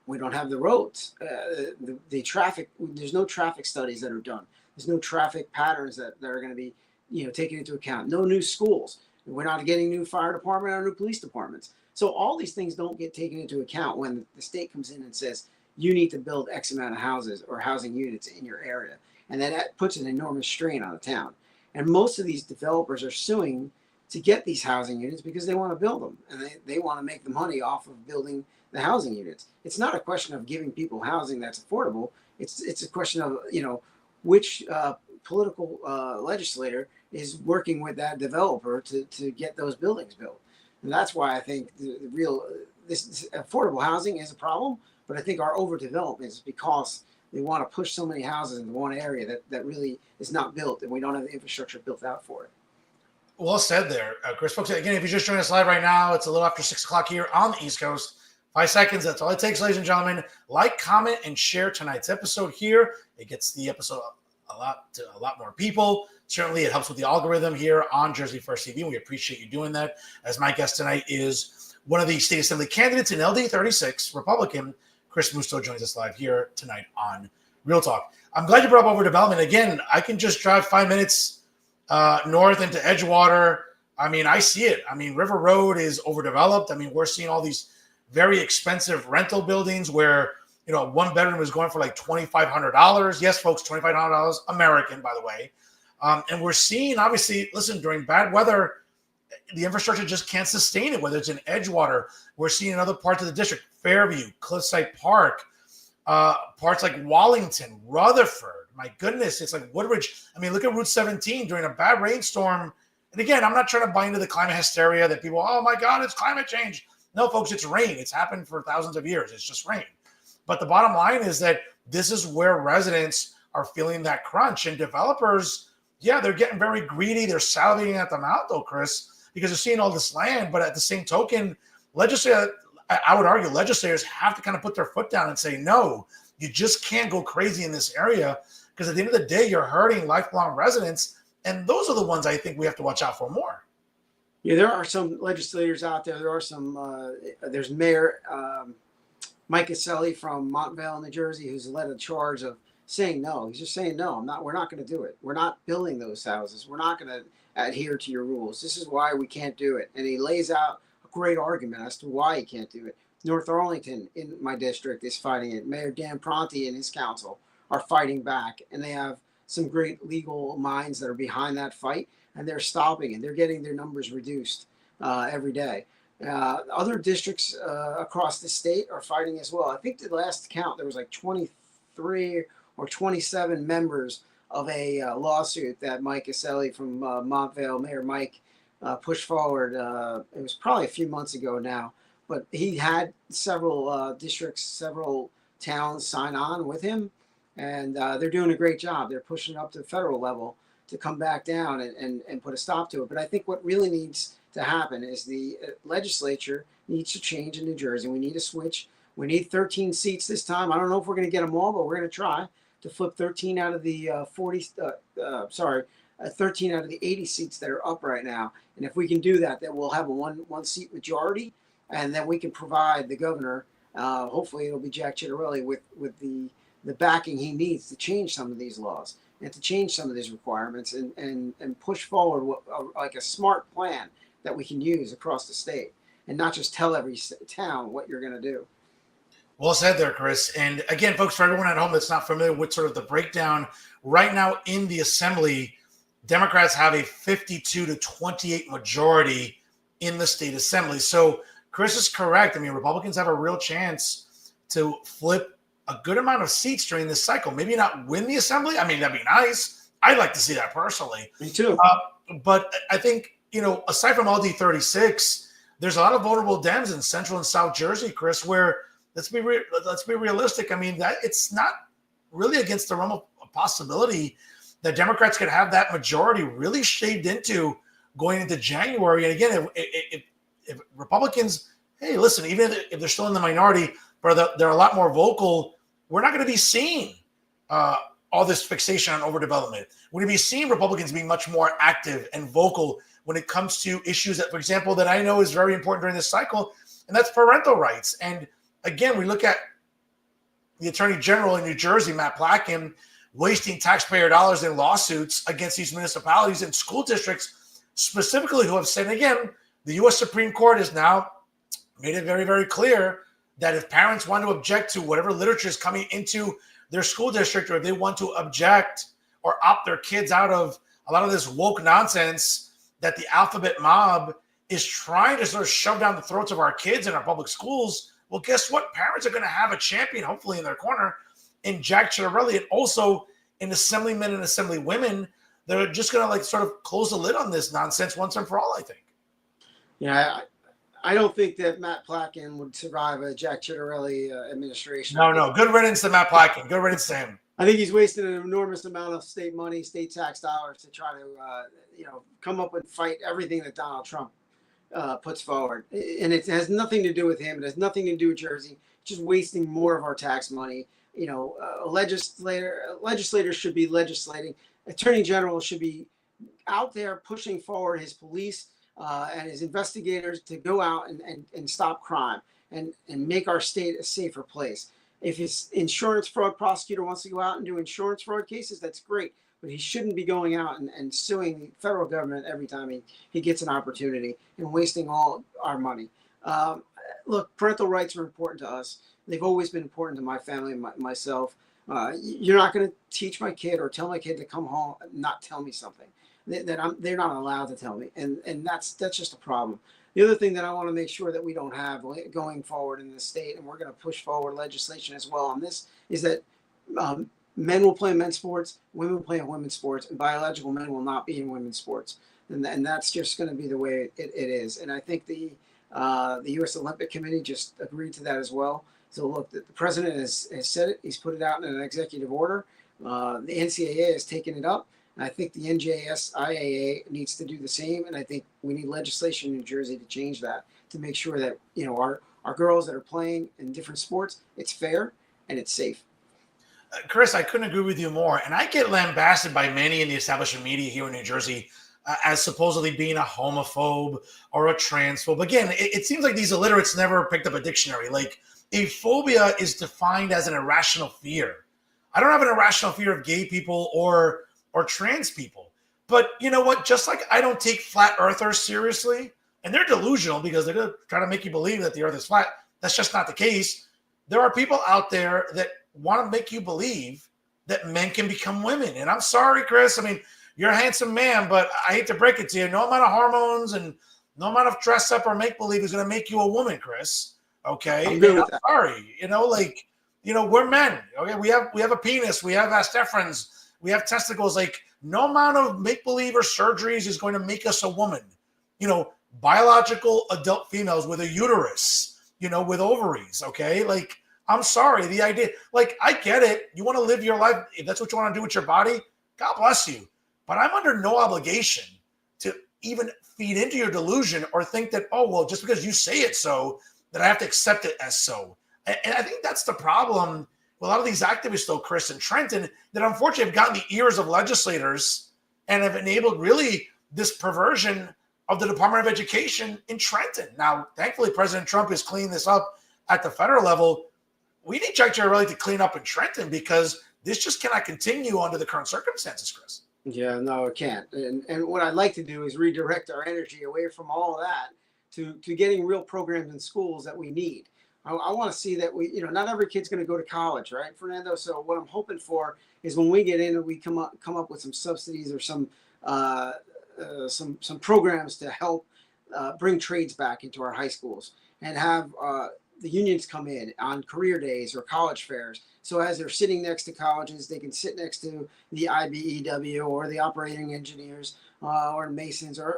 We don't have the roads. The traffic. There's no traffic studies that are done. There's no traffic patterns that are going to be, taken into account. No new schools. We're not getting new fire department or new police departments. So all these things don't get taken into account when the state comes in and says, you need to build X amount of houses or housing units in your area. And then that puts an enormous strain on the town. And most of these developers are suing to get these housing units because they want to build them. And they want to make the money off of building the housing units. It's not a question of giving people housing that's affordable. It's a question of, which political legislator is working with that developer to get those buildings built. And that's why I think this affordable housing is a problem. But I think our overdevelopment is because they want to push so many houses into one area that really is not built, and we don't have the infrastructure built out for it. Well said there, Chris. Folks, again, if you're just joining us live right now, it's a little after 6 o'clock here on the East Coast. 5 seconds, that's all it takes, ladies and gentlemen. Like, comment, and share tonight's episode here. It gets the episode a lot more people. Certainly, it helps with the algorithm here on Jersey First TV, and we appreciate you doing that. As my guest tonight is one of the state assembly candidates in LD 36, Republican. Chris Musto joins us live here tonight on Real Talk. I'm glad you brought up overdevelopment. Again, I can just drive 5 minutes north into Edgewater. I mean, I see it. I mean, River Road is overdeveloped. I mean, we're seeing all these very expensive rental buildings where, one bedroom is going for like $2,500. Yes, folks, $2,500 American, by the way. And we're seeing, obviously, listen, during bad weather, the infrastructure just can't sustain it, whether it's in Edgewater. We're seeing in other parts of the district, Fairview, Cliffside Park, parts like Wallington, Rutherford. My goodness, it's like Woodridge. I mean, look at Route 17 during a bad rainstorm. And again, I'm not trying to buy into the climate hysteria that people, oh my God, it's climate change. No, folks, it's rain. It's happened for thousands of years. It's just rain. But the bottom line is that this is where residents are feeling that crunch. And developers, yeah, they're getting very greedy. They're salivating at the mouth, though, Chris, because they're seeing all this land. But at the same token, I would argue legislators have to kind of put their foot down and say, no, you just can't go crazy in this area, because at the end of the day, you're hurting lifelong residents. And those are the ones I think we have to watch out for more. Yeah, there are some legislators out there. There are some, there's Mayor Mike Caselli from Montvale, New Jersey, who's led a charge of saying no. He's just saying, no, we're not going to do it. We're not building those houses. We're not going to adhere to your rules. This is why we can't do it. And he lays out a great argument as to why he can't do it. North Arlington, in my district, is fighting it. Mayor Dan Pronti and his council are fighting back. And they have some great legal minds that are behind that fight. And they're stopping it. They're getting their numbers reduced every day. Other districts across the state are fighting as well. I think the last count, there was like 23 23 or 27 members of a lawsuit that Mike Caselli from Montvale, Mayor Mike, pushed forward. It was probably a few months ago now, but he had several districts, several towns sign on with him, and they're doing a great job. They're pushing up to the federal level to come back down and put a stop to it. But I think what really needs to happen is the legislature needs to change in New Jersey. We need a switch. We need 13 seats this time. I don't know if we're going to get them all, but we're going to try to flip 13 out of the 13 out of the 80 seats that are up right now. And if we can do that, then we'll have a one seat majority, and then we can provide the governor, hopefully it'll be Jack Ciattarelli, with the backing he needs to change some of these laws and to change some of these requirements and push forward like a smart plan that we can use across the state and not just tell every town what you're going to do. Well said there, Chris. And again, folks, for everyone at home that's not familiar with sort of the breakdown, right now in the assembly, Democrats have a 52-28 majority in the state assembly. So Chris is correct. I mean, Republicans have a real chance to flip a good amount of seats during this cycle. Maybe not win the assembly. I mean, that'd be nice. I'd like to see that personally. Me too. But I think, aside from LD 36, there's a lot of vulnerable Dems in Central and South Jersey, Chris, where let's be realistic. I mean, that it's not really against the realm of possibility that Democrats could have that majority really shaved into going into January. And again, if Republicans, hey, listen, even if they're still in the minority, but they're a lot more vocal, we're not going to be seeing all this fixation on overdevelopment. We're going to be seeing Republicans being much more active and vocal when it comes to issues that, for example, that I know is very important during this cycle, and that's parental rights. And again, we look at the Attorney General in New Jersey, Matt Placken, wasting taxpayer dollars in lawsuits against these municipalities and school districts specifically who have said, again, the U.S. Supreme Court has now made it very, very clear that if parents want to object to whatever literature is coming into their school district, or if they want to object or opt their kids out of a lot of this woke nonsense that the alphabet mob is trying to sort of shove down the throats of our kids in our public schools, well, guess what? Parents are going to have a champion, hopefully, in their corner in Jack Ciattarelli, and also in assemblymen and assemblywomen that are just going to sort of close the lid on this nonsense once and for all, I think. Yeah, I don't think that Matt Placken would survive a Jack Ciattarelli administration. No. Good riddance to Matt Placken. Good riddance to him. I think he's wasted an enormous amount of state money, state tax dollars to try to, come up and fight everything that Donald Trump puts forward. And it has nothing to do with him. It has nothing to do with Jersey. It's just wasting more of our tax money. Legislators should be legislating. Attorney General should be out there pushing forward his police and his investigators to go out and stop crime and make our state a safer place. If his insurance fraud prosecutor wants to go out and do insurance fraud cases, that's great. But he shouldn't be going out and suing the federal government every time he gets an opportunity and wasting all our money. Look, parental rights are important to us. They've always been important to my family and myself. You're not going to teach my kid or tell my kid to come home and not tell me something that they're not allowed to tell me. And that's just a problem. The other thing that I want to make sure that we don't have going forward in the state, and we're going to push forward legislation as well on this, is that men will play in men's sports, women will play in women's sports, and biological men will not be in women's sports. And that's just going to be the way it is. And I think the U.S. Olympic Committee just agreed to that as well. So look, the president has said it. He's put it out in an executive order. The NCAA has taken it up. And I think the NJSIAA needs to do the same. And I think we need legislation in New Jersey to change that, to make sure that, our girls that are playing in different sports, it's fair and it's safe. Chris, I couldn't agree with you more. And I get lambasted by many in the establishment media here in New Jersey as supposedly being a homophobe or a transphobe. Again, it seems like these illiterates never picked up a dictionary. Like, a phobia is defined as an irrational fear. I don't have an irrational fear of gay people or trans people. But you know what? Just like I don't take flat earthers seriously, and they're delusional because they're going to try to make you believe that the earth is flat. That's just not the case. There are people out there that want to make you believe that men can become women. And I'm sorry, Chris. I mean, you're a handsome man, but I hate to break it to you. No amount of hormones and no amount of dress up or make believe is going to make you a woman, Chris. Okay. I'm good with that. Sorry. we're men. Okay, we have a penis, we have vas deferens, we have testicles. Like, no amount of make believe or surgeries is going to make us a woman. Biological adult females with a uterus, with ovaries. Okay, like, I'm sorry, the idea, like, I get it. You want to live your life if that's what you want to do with your body. God bless you, but I'm under no obligation to even feed into your delusion or think that, oh, well, just because you say it so, that I have to accept it as so. And I think that's the problem with a lot of these activists, though, Chris and Trenton, that unfortunately have gotten the ears of legislators and have enabled really this perversion of the Department of Education in Trenton. Now, thankfully, President Trump is cleaning this up at the federal level. We need Jack Jarrelli to clean up in Trenton, because this just cannot continue under the current circumstances, Chris. Yeah, no, it can't. And what I'd like to do is redirect our energy away from all of that to getting real programs in schools that we need. I want to see that not every kid's going to go to college, right, Fernando? So what I'm hoping for is when we get in and we come up with some subsidies or some programs to help bring trades back into our high schools, and have the unions come in on career days or college fairs. So as they're sitting next to colleges, they can sit next to the IBEW or the operating engineers or masons or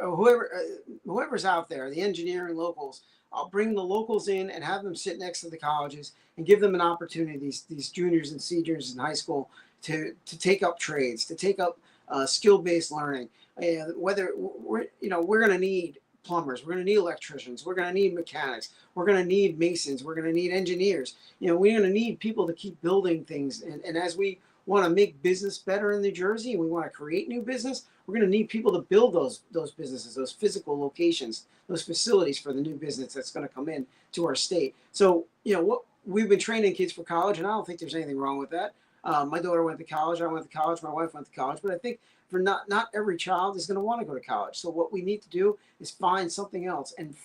whoever's out there, the engineering locals. I'll bring the locals in and have them sit next to the colleges and give them an opportunity, these juniors and seniors in high school, to take up trades, to take up skill-based learning. Whether we're going to need plumbers, we're going to need electricians, we're going to need mechanics, we're going to need masons, we're going to need engineers. We're going to need people to keep building things. And as we want to make business better in New Jersey, and we want to create new business, we're going to need people to build those businesses, those physical locations, those facilities for the new business that's going to come in to our state. So, what we've been training kids for college, and I don't think there's anything wrong with that. My daughter went to college, I went to college, my wife went to college, but I think for not every child is going to want to go to college. So what we need to do is find something else and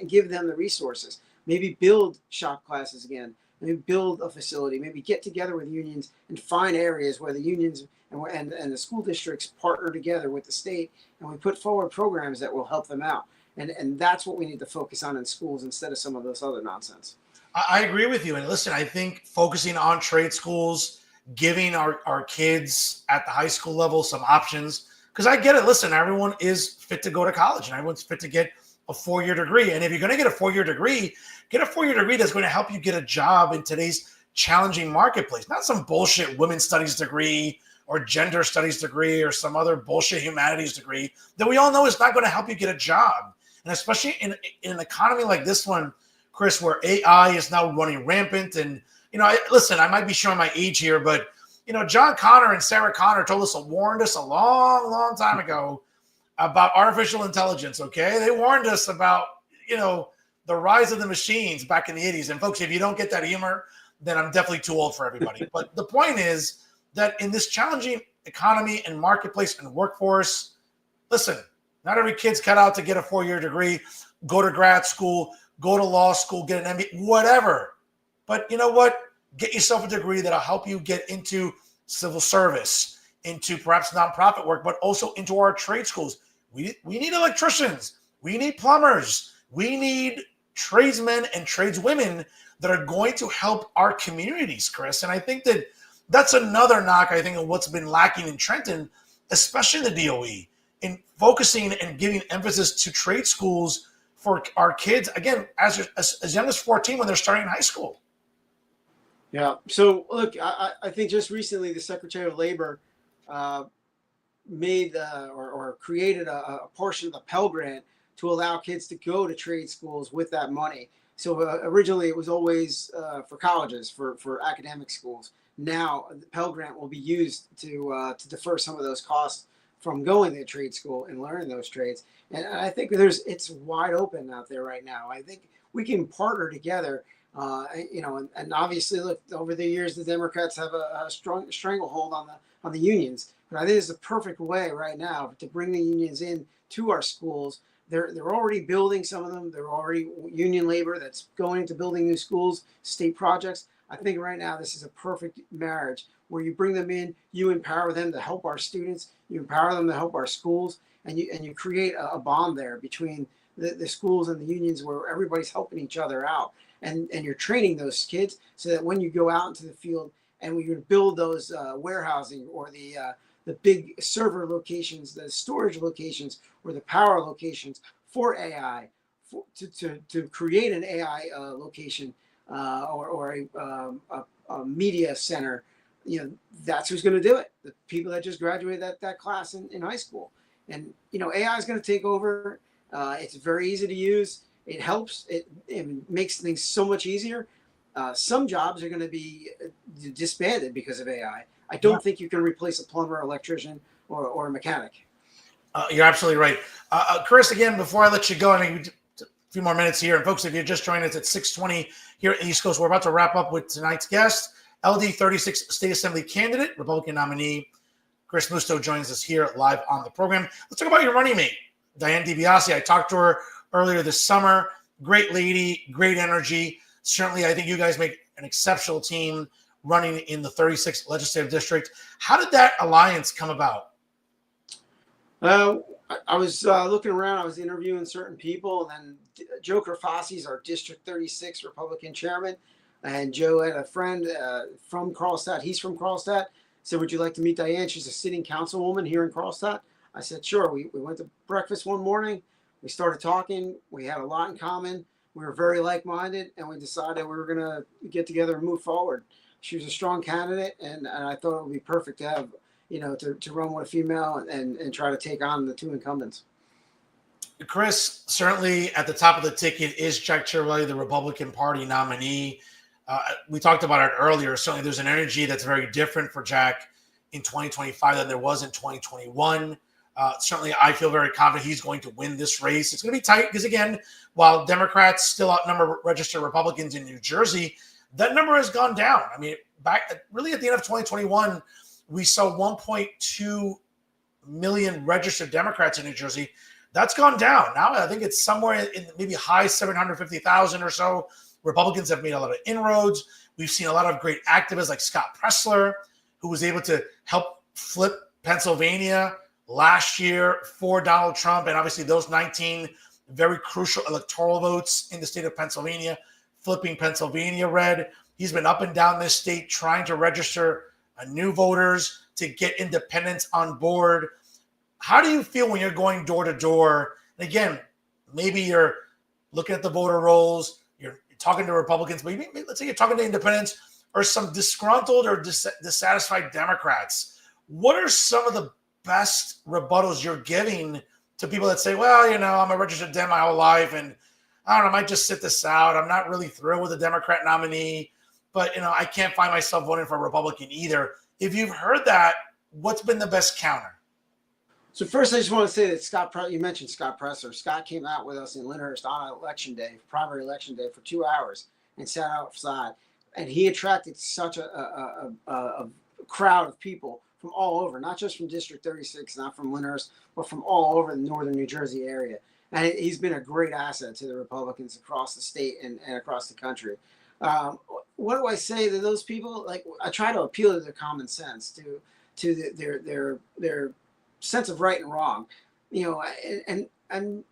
give them the resources. Maybe build shop classes again. Maybe build a facility. Maybe get together with unions and find areas where the unions and the school districts partner together with the state, and we put forward programs that will help them out. And that's what we need to focus on in schools instead of some of this other nonsense. I agree with you. And listen, I think focusing on trade schools, giving our kids at the high school level some options, because I get it. Listen, everyone is fit to go to college and everyone's fit to get a 4-year degree. And if you're going to get a 4-year degree, get a 4-year degree that's going to help you get a job in today's challenging marketplace, not some bullshit women's studies degree or gender studies degree or some other bullshit humanities degree that we all know is not going to help you get a job. And especially in an economy like this one, Chris, where AI is now running rampant. And, listen, I might be showing my age here, but, John Connor and Sarah Connor warned us a long, long time ago about artificial intelligence, okay? They warned us about, the rise of the machines back in the 80s. And folks, if you don't get that humor, then I'm definitely too old for everybody. But the point is that in this challenging economy and marketplace and workforce, listen, not every kid's cut out to get a 4-year degree, go to grad school, go to law school, get an MBA, whatever. But you know what? Get yourself a degree that'll help you get into civil service, into perhaps nonprofit work, but also into our trade schools. We need electricians. We need plumbers. We need tradesmen and tradeswomen that are going to help our communities, Chris. And I think that's another knock, I think, of what's been lacking in Trenton, especially in the DOE, in focusing and giving emphasis to trade schools for our kids, again, as young as 14 when they're starting in high school. Yeah. So, look, I think just recently the Secretary of Labor made or created a portion of the Pell Grant to allow kids to go to trade schools with that money. So originally it was always for colleges, for academic schools. Now the Pell Grant will be used to defer some of those costs from going to trade school and learning those trades. And I think it's wide open out there right now. I think we can partner together, and obviously, look, over the years, the Democrats have a strong stranglehold on the unions. But I think it's the perfect way right now to bring the unions in to our schools. They're already building some of them. They're already union labor that's going into building new schools, state projects. I think right now this is a perfect marriage where you bring them in, you empower them to help our students, you empower them to help our schools, and you create a bond there between the schools and the unions where everybody's helping each other out, and you're training those kids so that when you go out into the field and when you build those warehousing or the big server locations, the storage locations, or the power locations for AI, to create an AI location or a media center, that's who's going to do it. The people that just graduated that class in high school. And, AI is going to take over. It's very easy to use. It helps. It makes things so much easier. Some jobs are going to be disbanded because of AI. I don't think you can replace a plumber, electrician, or a mechanic. You're absolutely right. Chris, again, before I let you go, a few more minutes here. And folks, if you're just joining us at 6:20 here at the East Coast, we're about to wrap up with tonight's guest, LD 36 State Assembly candidate, Republican nominee, Chris Musto joins us here live on the program. Let's talk about your running mate, Diane DiBiase. I talked to her earlier this summer. Great lady, great energy. Certainly, I think you guys make an exceptional team running in the 36th legislative district. How did that alliance come about? I was looking around. I was interviewing certain people, and then Joe Kerfasi is our District 36 Republican chairman, and Joe had a friend from Carlstadt. He's from Carlstadt. Said, "Would you like to meet Diane? She's a sitting councilwoman here in Carlstadt." I said, "Sure." We went to breakfast one morning. We started talking. We had a lot in common. We were very like-minded, and we decided we were going to get together and move forward. She was a strong candidate, and I thought it would be perfect to have, to run with a female and try to take on the two incumbents. Chris, certainly at the top of the ticket is Jack Ciattarelli, the Republican Party nominee. We talked about it earlier. Certainly there's an energy that's very different for Jack in 2025 than there was in 2021. Certainly I feel very confident he's going to win this race. It's going to be tight because, again, while Democrats still outnumber registered Republicans in New Jersey, that number has gone down. I mean, back really at the end of 2021, we saw 1.2 million registered Democrats in New Jersey. That's gone down. Now I think it's somewhere in maybe high 750,000 or so. Republicans have made a lot of inroads. We've seen a lot of great activists like Scott Pressler, who was able to help flip Pennsylvania last year for Donald Trump. And obviously those 19 very crucial electoral votes in the state of Pennsylvania, flipping Pennsylvania red. He's been up and down this state trying to register new voters to get independents on board. How do you feel when you're going door to door? And again, maybe you're looking at the voter rolls, you're talking to Republicans, but let's say you're talking to independents or some disgruntled or dissatisfied Democrats. What are some of the best rebuttals you're giving to people that say, well, I'm a registered Dem my whole life, and I don't know, I might just sit this out. I'm not really thrilled with the Democrat nominee, but, I can't find myself voting for a Republican either. If you've heard that, what's been the best counter? So first, I just want to say that you mentioned Scott Pressler. Scott came out with us in Lyndhurst on election day, primary election day, for 2 hours and sat outside. And he attracted such a crowd of people from all over, not just from District 36, not from Lyndhurst, but from all over the northern New Jersey area. And he's been a great asset to the Republicans across the state and across the country. What do I say to those people? Like, I try to appeal to their common sense, to their sense of right and wrong, and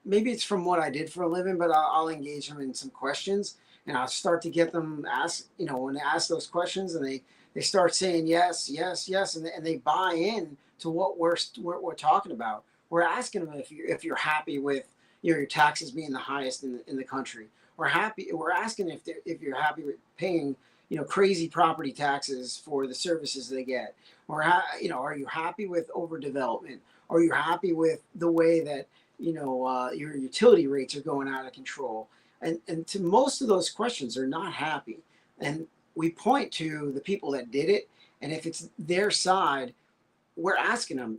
maybe it's from what I did for a living, but I'll engage them in some questions, and I'll start to get them when they ask those questions, and they start saying yes, yes, yes, and they buy in to what we're talking about. We're asking them if you're happy with your taxes being the highest in the country. We're asking if you're happy with paying crazy property taxes for the services they get. Or are you happy with overdevelopment? Are you happy with the way that your utility rates are going out of control? And to most of those questions, they're not happy. And we point to the people that did it, and if it's their side, we're asking them,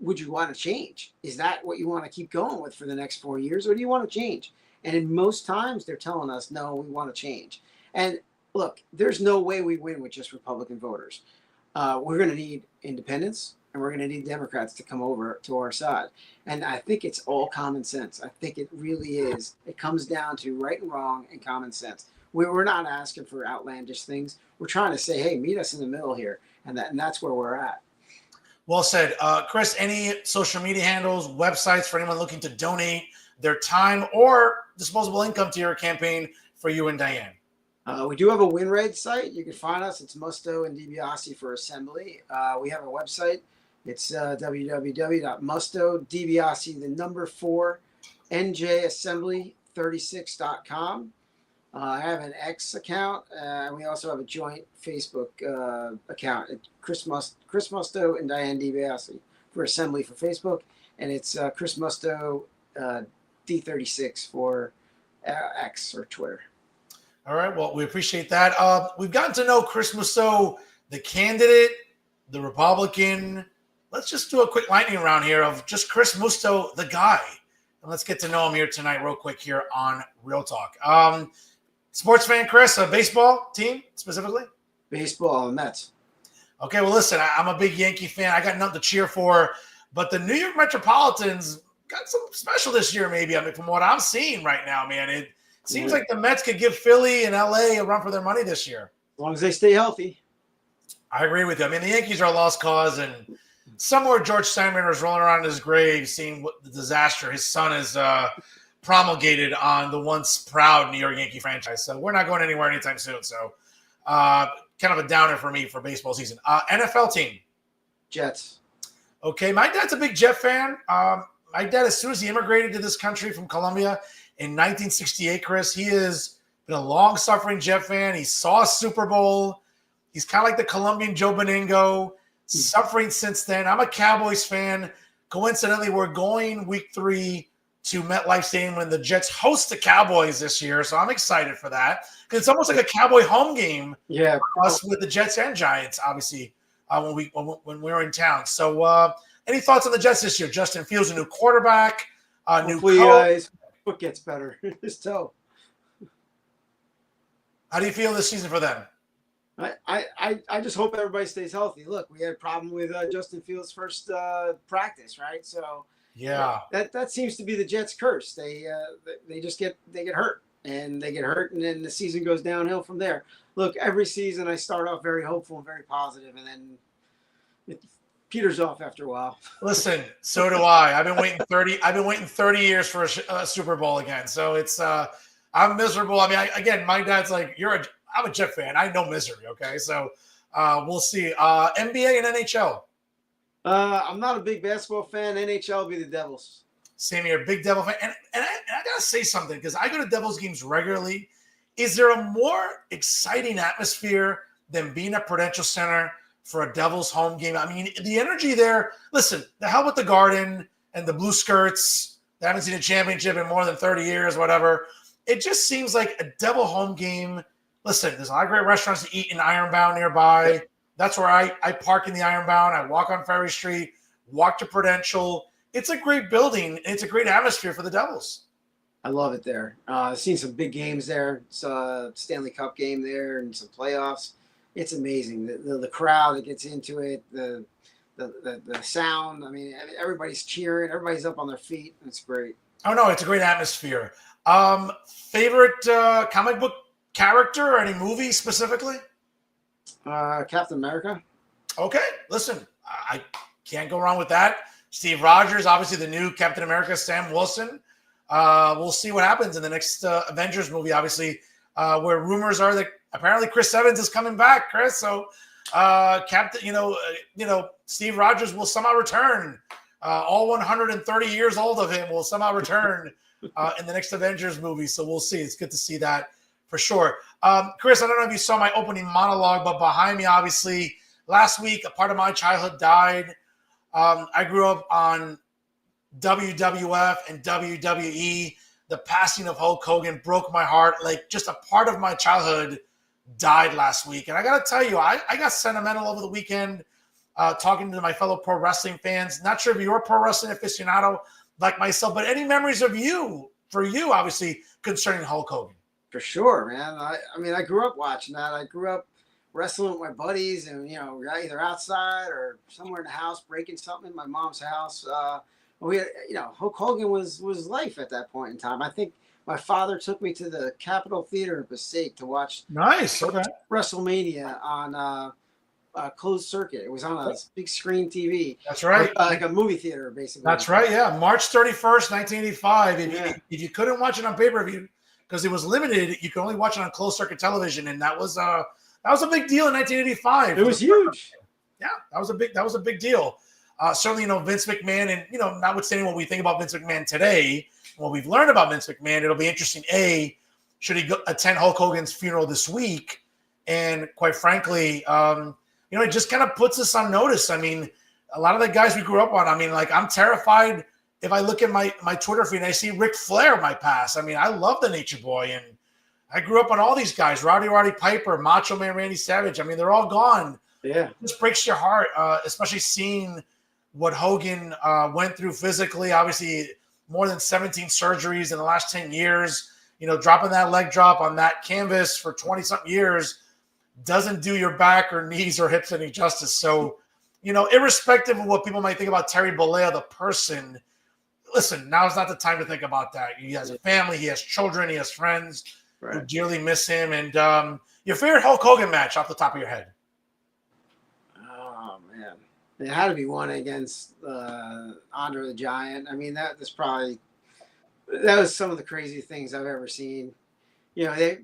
would you want to change? Is that what you want to keep going with for the next 4 years, or do you want to change? And in most times, they're telling us, no, we want to change. And look, there's no way we win with just Republican voters. We're going to need independents, and we're going to need Democrats to come over to our side. And I think it's all common sense. I think it really is. It comes down to right and wrong and common sense. We're not asking for outlandish things. We're trying to say, hey, meet us in the middle here. And that's where we're at. Well said. Chris, any social media handles, websites for anyone looking to donate their time or disposable income to your campaign for you and Diane? We do have a WinRed site. You can find us. It's Musto and DiBiase for Assembly. We have a website. It's www.mustodibiase, the number 4, njassembly36.com. I have an X account, and we also have a joint Facebook account. Chris Musto and Diane DiBiase for Assembly for Facebook, and it's Chris Musto D36 for X or Twitter. All right. Well, we appreciate that. We've gotten to know Chris Musto, the candidate, the Republican. Let's just do a quick lightning round here of just Chris Musto, the guy. And let's get to know him here tonight real quick here on Real Talk. Sports fan, Chris, a baseball team specifically? Baseball, Mets. Okay, well, listen, I'm a big Yankee fan. I got nothing to cheer for. But the New York Metropolitans got something special this year, maybe. I mean, from what I'm seeing right now, man, it seems like the Mets could give Philly and LA a run for their money this year. As long as they stay healthy. I agree with you. I mean, the Yankees are a lost cause, and somewhere George Steinbrenner is rolling around in his grave seeing what the disaster his son has promulgated on the once proud New York Yankee franchise. So we're not going anywhere anytime soon. So kind of a downer for me for baseball season. NFL team. Jets. Okay, my dad's a big Jet fan. My dad, as soon as he immigrated to this country from Colombia in 1968, Chris, he has been a long-suffering Jet fan. He saw a Super Bowl. He's kind of like the Colombian Joe Beningo, suffering since then. I'm a Cowboys fan. Coincidentally, we're going week 3 to MetLife Stadium when the Jets host the Cowboys this year. So I'm excited for that because it's almost like a Cowboy home game. Yeah, for us with the Jets and Giants, obviously, when we're in town. So any thoughts on the Jets this year? Justin Fields, a new quarterback, new coach. His foot gets better. His toe. How do you feel this season for them? I just hope everybody stays healthy. Look, we had a problem with Justin Fields' first practice, right? So yeah, that seems to be the Jets' curse. They just get hurt, and then the season goes downhill from there. Look, every season I start off very hopeful and very positive, and then it peters off after a while. Listen, so do I. I've been waiting 30 years for a Super Bowl again. So it's I'm miserable. I mean, again, my dad's like, I'm a Jet fan. I know misery. Okay, so we'll see. NBA and NHL. I'm not a big basketball fan. NHL will be the Devils. Same here, big Devil fan. And I gotta say something because I go to Devils games regularly. Is there a more exciting atmosphere than being at Prudential Center for a Devils home game? I mean, the energy there. Listen, the hell with the Garden and the blue skirts. They haven't seen a championship in more than 30 years, whatever. It just seems like a Devil home game. Listen, there's a lot of great restaurants to eat in Ironbound nearby. That's where I park in the Ironbound. I walk on Ferry Street, walk to Prudential. It's a great building. And it's a great atmosphere for the Devils. I love it there. I've seen some big games there. Saw a Stanley Cup game there and some playoffs. It's amazing. The crowd that gets into it, the sound. I mean, everybody's cheering. Everybody's up on their feet. It's great. Oh, no, it's a great atmosphere. Favorite comic book character or any movie specifically? Captain America. Okay, listen, I can't go wrong with that. Steve Rogers, obviously the new Captain America, Sam Wilson. We'll see what happens in the next Avengers movie, obviously, where rumors are that apparently Chris Evans is coming back, Chris. So Captain, Steve Rogers will somehow return. All 130 years old of him will somehow return in the next Avengers movie. So we'll see. It's good to see that for sure. Chris, I don't know if you saw my opening monologue, but behind me, obviously, last week, a part of my childhood died. I grew up on WWF and WWE. The passing of Hulk Hogan broke my heart. Like, just a part of my childhood died last week. And I got to tell you, I got sentimental over the weekend talking to my fellow pro wrestling fans. Not sure if you're a pro wrestling aficionado like myself, but any memories of for you, obviously, concerning Hulk Hogan? For sure, man. I mean, I grew up watching that. I grew up wrestling with my buddies and, either outside or somewhere in the house, breaking something in my mom's house. We had, Hulk Hogan was life at that point in time. I think my father took me to the Capitol Theater in Passaic to watch nice. Okay. WrestleMania on closed circuit. It was on a big screen TV. That's right. Like a movie theater, basically. That's right. Yeah, March 31st, 1985. Yeah. If you couldn't watch it on pay-per-view because it was limited, you could only watch it on closed circuit television, and that was a big deal in 1985. It was huge. Yeah, that was a big deal. Certainly, Vince McMahon, and notwithstanding what we think about Vince McMahon today, what we've learned about Vince McMahon, it'll be interesting. Should he attend Hulk Hogan's funeral this week? And quite frankly, it just kind of puts us on notice. I mean, a lot of the guys we grew up on. I mean, like, I'm terrified if I look at my Twitter feed and I see Ric Flair might pass. I mean, I love the Nature Boy, and I grew up on all these guys: Roddy Piper, Macho Man Randy Savage. I mean, they're all gone. Yeah, it just breaks your heart, especially seeing what Hogan went through physically. Obviously, more than 17 surgeries in the last 10 years. Dropping that leg drop on that canvas for 20-something years doesn't do your back or knees or hips any justice. So, irrespective of what people might think about Terry Bollea, the person, listen, now's not the time to think about that. He has a family, he has children, he has friends who dearly miss him. And your favorite Hulk Hogan match off the top of your head? Oh, man. It had to be one against Andre the Giant. I mean, that was some of the crazy things I've ever seen.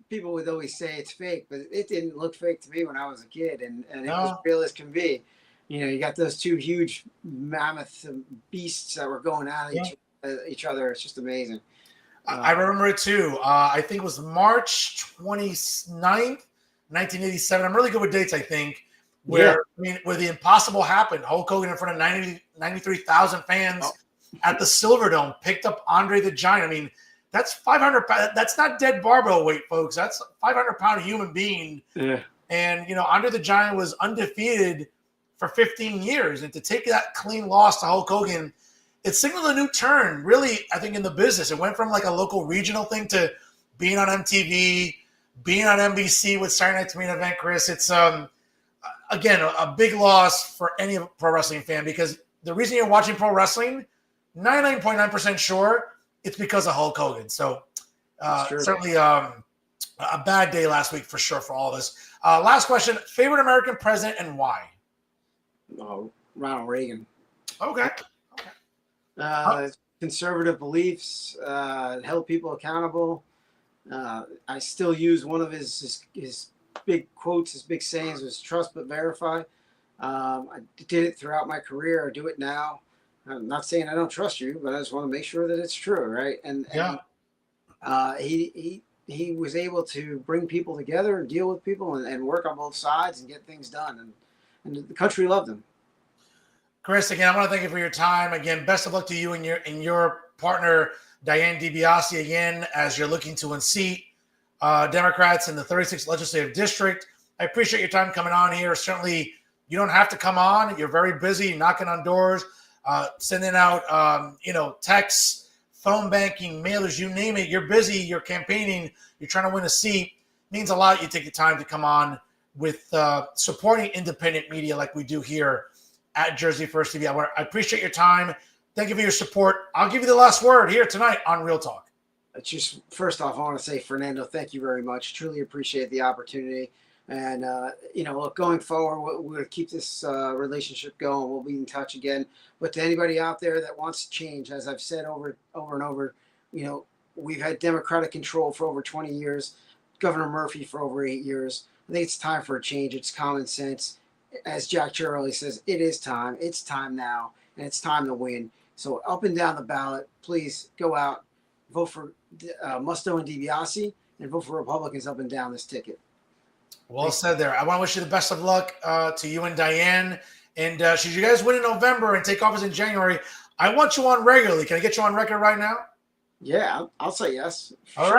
People would always say it's fake, but it didn't look fake to me when I was a kid, and it was real as can be. You got those two huge mammoth beasts that were going at each other. It's just amazing. I remember it too. I think it was March 29th, 1987. I'm really good with dates, I think, where the impossible happened. Hulk Hogan in front of 93,000 fans at the Silverdome picked up Andre the Giant. I mean, that's 500 pounds. That's not dead barbell weight, folks. That's a 500-pound human being. Yeah. And, Andre the Giant was undefeated for 15 years. And to take that clean loss to Hulk Hogan, it signaled a new turn, really, I think, in the business. It went from like a local regional thing to being on MTV, being on NBC with Saturday Night's Main Event, Chris. It's, again, a big loss for any pro wrestling fan, because the reason you're watching pro wrestling, 99.9% sure, it's because of Hulk Hogan. So certainly a bad day last week for sure for all of us. Last question, favorite American president and why? Ronald Reagan. Okay. Conservative beliefs, held people accountable. I still use one of his big quotes, his big sayings was trust but verify. I did it throughout my career. I do it now. I'm not saying I don't trust you, but I just want to make sure that it's true, right? And he was able to bring people together and deal with people and work on both sides and get things done. And the country loved him. Chris, again, I want to thank you for your time. Again, best of luck to you and your partner, Diane DiBiase, again, as you're looking to unseat Democrats in the 36th Legislative District. I appreciate your time coming on here. Certainly, you don't have to come on. You're very busy knocking on doors, sending out, texts, phone banking, mailers, you name it. You're busy. You're campaigning. You're trying to win a seat. It means a lot. You take the time to come on with supporting independent media like we do here at Jersey First TV. I appreciate your time. Thank you for your support. I'll give you the last word here tonight on Real Talk. Just first off, I want to say, Fernando, thank you very much. Truly appreciate the opportunity. And, look, going forward, we're going to keep this relationship going. We'll be in touch again. But to anybody out there that wants to change, as I've said over and over, we've had Democratic control for over 20 years, Governor Murphy for over 8 years. I think it's time for a change. It's common sense. As Jack Charlie says, it is time. It's time now, and it's time to win. So up and down the ballot, please go out, vote for Musto and DiBiase, and vote for Republicans up and down this ticket. Well said there. I want to wish you the best of luck to you and Diane. And should you guys win in November and take office in January, I want you on regularly. Can I get you on record right now? Yeah, I'll say yes. All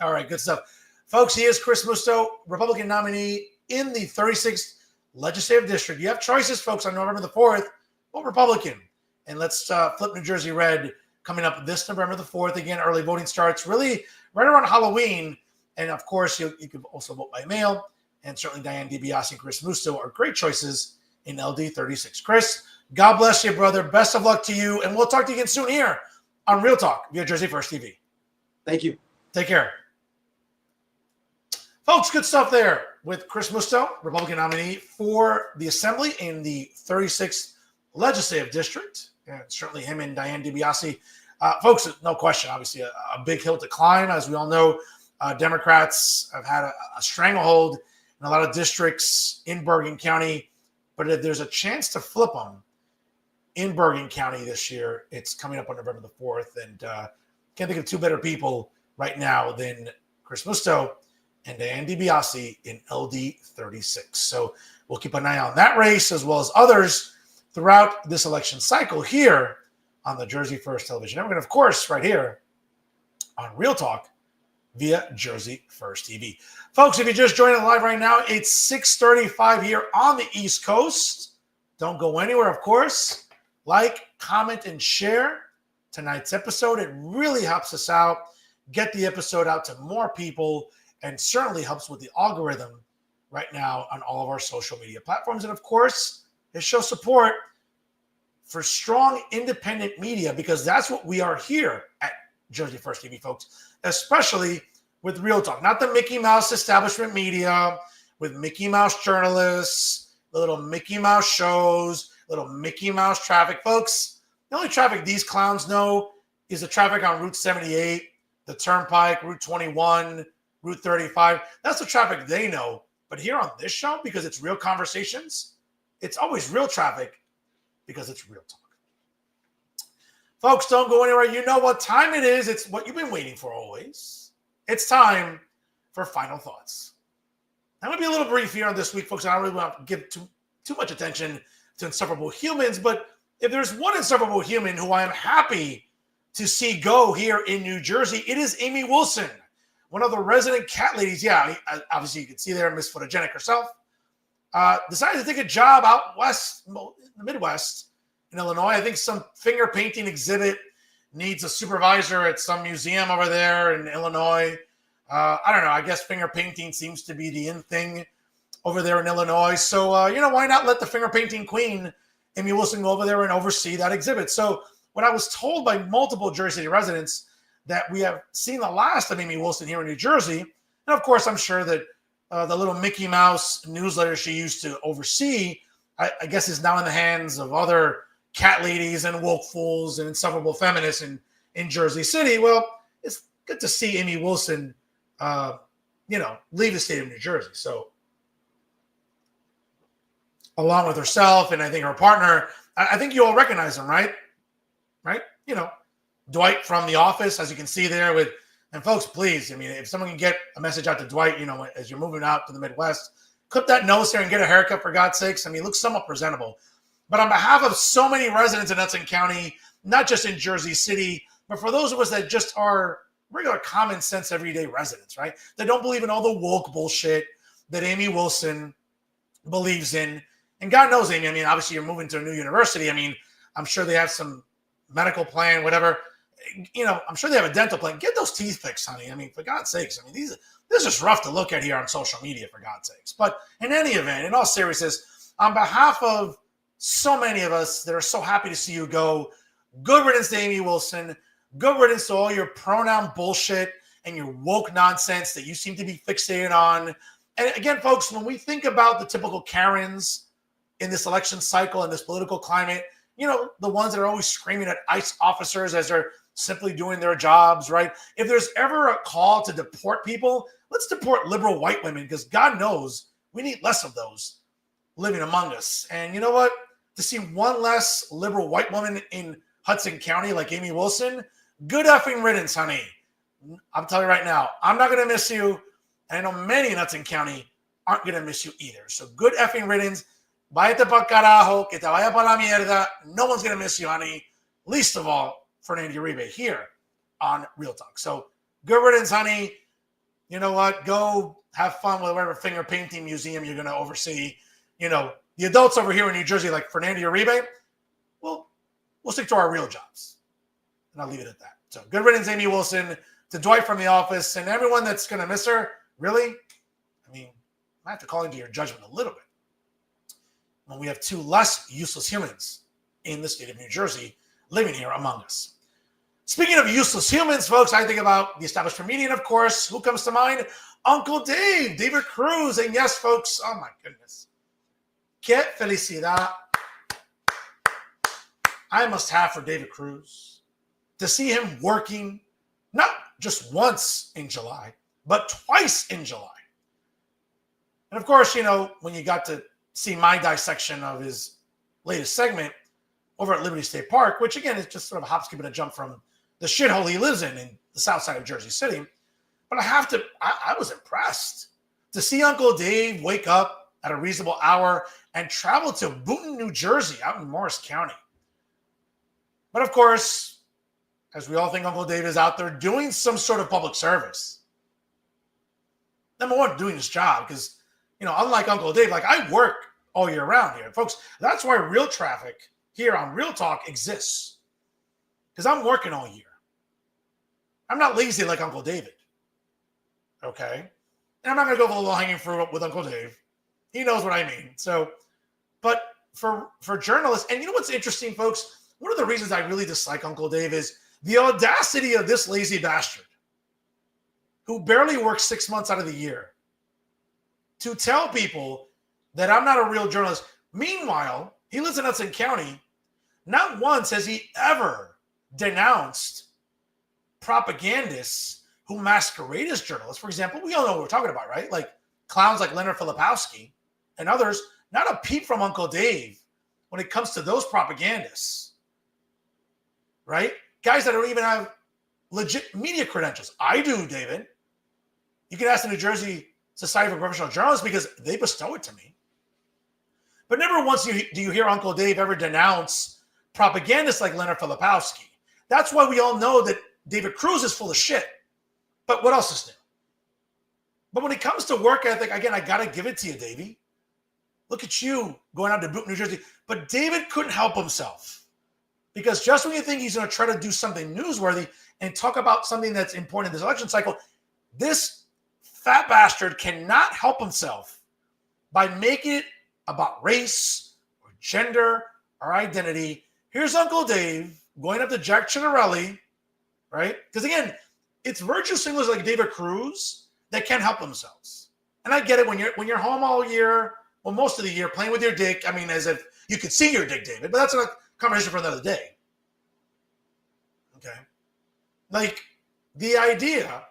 right, good stuff. Folks, he is Chris Musto, Republican nominee in the 36th Legislative District. You have choices, folks, on November the 4th. Vote Republican. And let's flip New Jersey red coming up this November the 4th. Again, early voting starts really right around Halloween. And, of course, you can also vote by mail. And certainly Diane DiBiase and Chris Musto are great choices in LD36. Chris, God bless you, brother. Best of luck to you. And we'll talk to you again soon here on Real Talk via Jersey First TV. Thank you. Take care. Folks, good stuff there. with Chris Musto, Republican nominee for the Assembly in the 36th Legislative District. And certainly him and Diane DiBiase. Folks, no question, obviously a big hill to climb. As we all know, Democrats have had a stranglehold in a lot of districts in Bergen County. But if there's a chance to flip them in Bergen County this year, it's coming up on November the 4th. And can't think of two better people right now than Chris Musto and Diane DiBiase in LD 36. So we'll keep an eye on that race as well as others throughout this election cycle here on the Jersey First Television Network. And of course, right here on Real Talk via Jersey First TV. Folks, if you're just joining live right now, it's 6:35 here on the East Coast. Don't go anywhere, of course. Like, comment, and share tonight's episode. It really helps us out. Get the episode out to more people and certainly helps with the algorithm right now on all of our social media platforms. And of course, it shows support for strong independent media because that's what we are here at Jersey First TV, folks, especially with Real Talk. Not the Mickey Mouse establishment media with Mickey Mouse journalists, the little Mickey Mouse shows, little Mickey Mouse traffic. Folks, the only traffic these clowns know is the traffic on Route 78, the Turnpike, Route 21, Route 35. That's the traffic they know. But here on this show, because it's real conversations, it's always real traffic because it's Real Talk. Folks, don't go anywhere. You know what time it is. It's what you've been waiting for always. It's time for Final Thoughts. I'm going to be a little brief here on this week, folks. I don't really want to give too much attention to insufferable humans, but if there's one insufferable human who I am happy to see go here in New Jersey, it is Amy Wilson, one of the resident cat ladies. Yeah, obviously you can see there, Miss Photogenic herself, decided to take a job out west, in the Midwest, in Illinois. I think some finger painting exhibit needs a supervisor at some museum over there in Illinois. I don't know. I guess finger painting seems to be the in thing over there in Illinois. So, why not let the finger painting queen, Amy Wilson, go over there and oversee that exhibit? So when I was told by multiple Jersey City residents that we have seen the last of Amy Wilson here in New Jersey, and of course, I'm sure that the little Mickey Mouse newsletter she used to oversee, I guess is now in the hands of other cat ladies and woke fools and insufferable feminists in Jersey City. Well, it's good to see Amy Wilson, leave the state of New Jersey. So along with herself and I think her partner, I think you all recognize them, right? Right? Dwight from The Office, as you can see there with, and folks, please, if someone can get a message out to Dwight, as you're moving out to the Midwest, clip that nose there and get a haircut for God's sakes. He looks somewhat presentable. But on behalf of so many residents in Hudson County, not just in Jersey City, but for those of us that just are regular common sense everyday residents, right? That don't believe in all the woke bullshit that Amy Wilson believes in. And God knows, Amy, obviously you're moving to a new university. I'm sure they have some medical plan, whatever. I'm sure they have a dental plan. Get those teeth fixed, honey. For God's sakes. This is just rough to look at here on social media, for God's sakes. But in any event, in all seriousness, on behalf of so many of us that are so happy to see you go, good riddance to Amy Wilson. Good riddance to all your pronoun bullshit and your woke nonsense that you seem to be fixated on. And again, folks, when we think about the typical Karens in this election cycle and this political climate, the ones that are always screaming at ICE officers as they're simply doing their jobs, right? If there's ever a call to deport people, let's deport liberal white women because God knows we need less of those living among us. And you know what? To see one less liberal white woman in Hudson County like Amy Wilson, good effing riddance, honey. I'm telling you right now, I'm not going to miss you. And I know many in Hudson County aren't going to miss you either. So good effing riddance. Váyate pa'l carajo, que te vaya pa la mierda. No one's going to miss you, honey. Least of all, Fernando Uribe here on Real Talk. So good riddance, honey. You know what? Go have fun with whatever finger painting museum you're going to oversee. The adults over here in New Jersey, like Fernando Uribe, we'll stick to our real jobs. And I'll leave it at that. So good riddance, Amy Wilson, to Dwight from The Office, and everyone that's going to miss her. Really? I have to call into your judgment a little bit. When we have two less useless humans in the state of New Jersey living here among us. Speaking of useless humans, folks, I think about the establishment media, and of course, who comes to mind? Uncle Dave, David Cruz. And yes, folks, oh my goodness. Que felicidad I must have for David Cruz to see him working not just once in July, but twice in July. And of course, you know, when you got to see my dissection of his latest segment over at Liberty State Park, which again is just sort of a hop, skip, and a jump from the shithole he lives in the south side of Jersey City. But I was impressed to see Uncle Dave wake up at a reasonable hour and travel to Boonton, New Jersey, out in Morris County. But of course, as we all think, Uncle Dave is out there doing some sort of public service. Number one, doing his job, because, you know, unlike Uncle Dave, like I work all year round here. Folks, that's why Real Traffic here on Real Talk exists, because I'm working all year. I'm not lazy like Uncle David, okay? And I'm not going to go for the low-hanging fruit with Uncle Dave. He knows what I mean. So, but for journalists, and you know what's interesting, folks? One of the reasons I really dislike Uncle Dave is the audacity of this lazy bastard who barely works 6 months out of the year to tell people that I'm not a real journalist. Meanwhile, he lives in Hudson County. Not once has he ever denounced propagandists who masquerade as journalists. For example, we all know what we're talking about, right? Like clowns like Leonard Filipowski and others. Not a peep from Uncle Dave when it comes to those propagandists, right? Guys that don't even have legit media credentials. I do, David. You can ask the New Jersey Society for Professional Journalists because they bestow it to me. But never once do you hear Uncle Dave ever denounce propagandists like Leonard Filipowski. That's why we all know that David Cruz is full of shit. But what else is new? But when it comes to work ethic, again, I got to give it to you, Davey. Look at you going out to Boonton, New Jersey. But David couldn't help himself. Because just when you think he's going to try to do something newsworthy and talk about something that's important in this election cycle, this fat bastard cannot help himself by making it about race or gender or identity. Here's Uncle Dave going up to Jack Ciattarelli, right? Because again, it's virtue signalers like David Cruz that can't help themselves. And I get it when you're home all year, well, most of the year, playing with your dick. I mean, as if you could see your dick, David, but that's a conversation for another day. Okay. Like the idea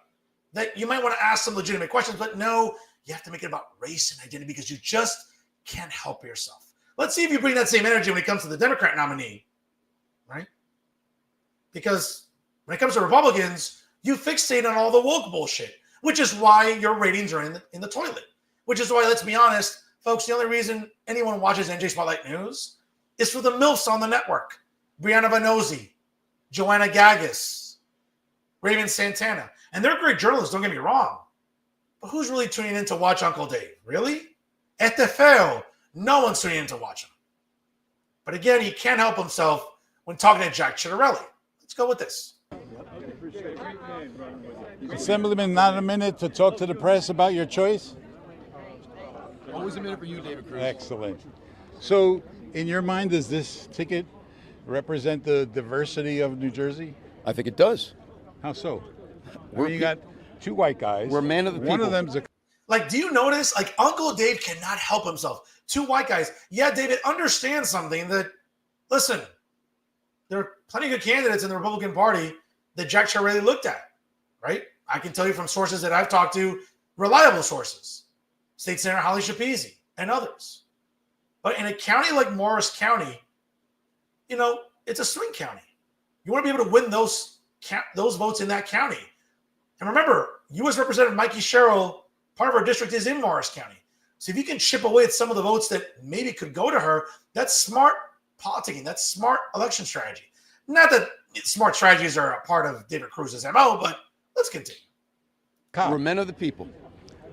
that you might want to ask some legitimate questions, but no, you have to make it about race and identity because you just can't help yourself. Let's see if you bring that same energy when it comes to the Democrat nominee, right? Because when it comes to Republicans, you fixate on all the woke bullshit, which is why your ratings are in the toilet. Which is why, let's be honest, folks, the only reason anyone watches NJ Spotlight News is for the MILFs on the network. Brianna Vanozzi, Joanna Gagos, Raven Santana. And they're great journalists, don't get me wrong. But who's really tuning in to watch Uncle Dave? Really? Etefeo. No one's tuning in to watch him. But again, he can't help himself when talking to Jack Ciattarelli. Let's go with this. Assemblyman, not a minute to talk to the press about your choice? Always a minute for you, David Cruz. Excellent. So, in your mind, does this ticket represent the diversity of New Jersey? I think it does. How so? You got two white guys. We're man of the people. One of them's a... Like, do you notice? Like, Uncle Dave cannot help himself. Two white guys. Yeah, David, understand something that, listen, there are plenty of good candidates in the Republican Party that Jack Ciattarelli looked at, right? I can tell you from sources that I've talked to, reliable sources, State Senator Holly Schapese and others. But in a county like Morris County, you know, it's a swing county. You want to be able to win those votes in that county. And remember, U.S. Representative Mikey Sherrill, part of her district is in Morris County. So if you can chip away at some of the votes that maybe could go to her, that's smart politicking. That's smart election strategy. Not that smart strategies are a part of David Cruz's MO, but let's continue. We're men of the people.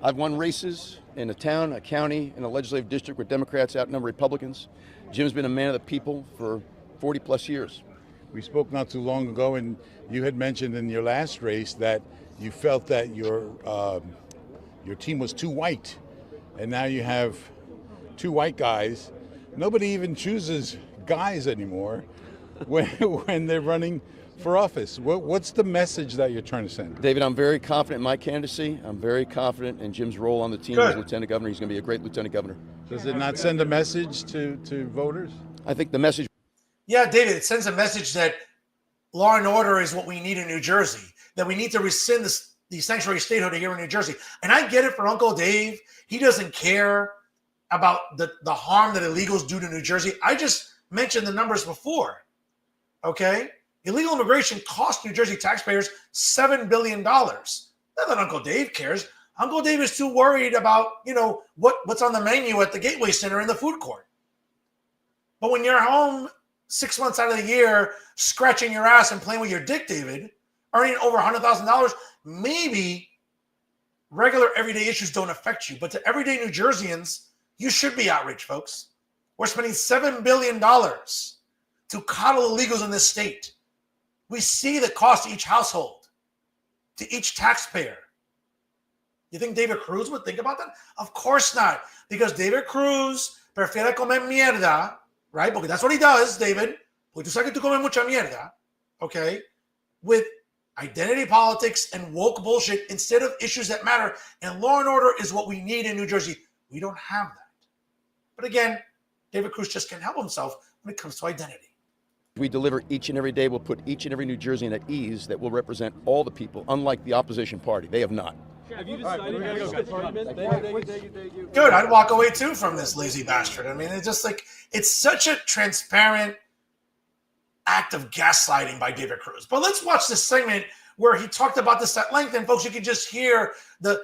I've won races in a town, a county, and a legislative district where Democrats outnumber Republicans. Jim's been a man of the people for 40 plus years. We spoke not too long ago, and you had mentioned in your last race that you felt that your team was too white, and now you have two white guys. Nobody even chooses guys anymore when they're running for office? What's the message that you're trying to send? David, I'm very confident in my candidacy. I'm very confident in Jim's role on the team Good. as lieutenant governor. He's going to be a great lieutenant governor. Does it not send a message to voters? I think the message. Yeah, David, it sends a message that law and order is what we need in New Jersey, that we need to rescind the sanctuary statehood here in New Jersey. And I get it for Uncle Dave. He doesn't care about the harm that illegals do to New Jersey. I just mentioned the numbers before, okay? Illegal immigration cost New Jersey taxpayers $7 billion. Not that Uncle Dave cares. Uncle Dave is too worried about, what's on the menu at the Gateway Center in the food court. But when you're home 6 months out of the year, scratching your ass and playing with your dick, David, earning over $100,000, maybe regular everyday issues don't affect you. But to everyday New Jerseyans, you should be outraged, folks. We're spending $7 billion to coddle illegals in this state. We see the cost to each household, to each taxpayer. You think David Cruz would think about that? Of course not. Because David Cruz prefiere comer mierda, right? Because that's what he does, David. Porque tú sabes que tú comes mucha mierda, okay? With identity politics and woke bullshit instead of issues that matter. And law and order is what we need in New Jersey. We don't have that. But again, David Cruz just can't help himself when it comes to identity. We deliver each and every day. We'll put each and every New Jerseyan at ease that will represent all the people, unlike the opposition party. They have not. Have you decided Good. I'd walk away too from this lazy bastard. I mean, it's just like, it's such a transparent act of gaslighting by David Cruz. But let's watch this segment where he talked about this at length. And folks, you can just hear the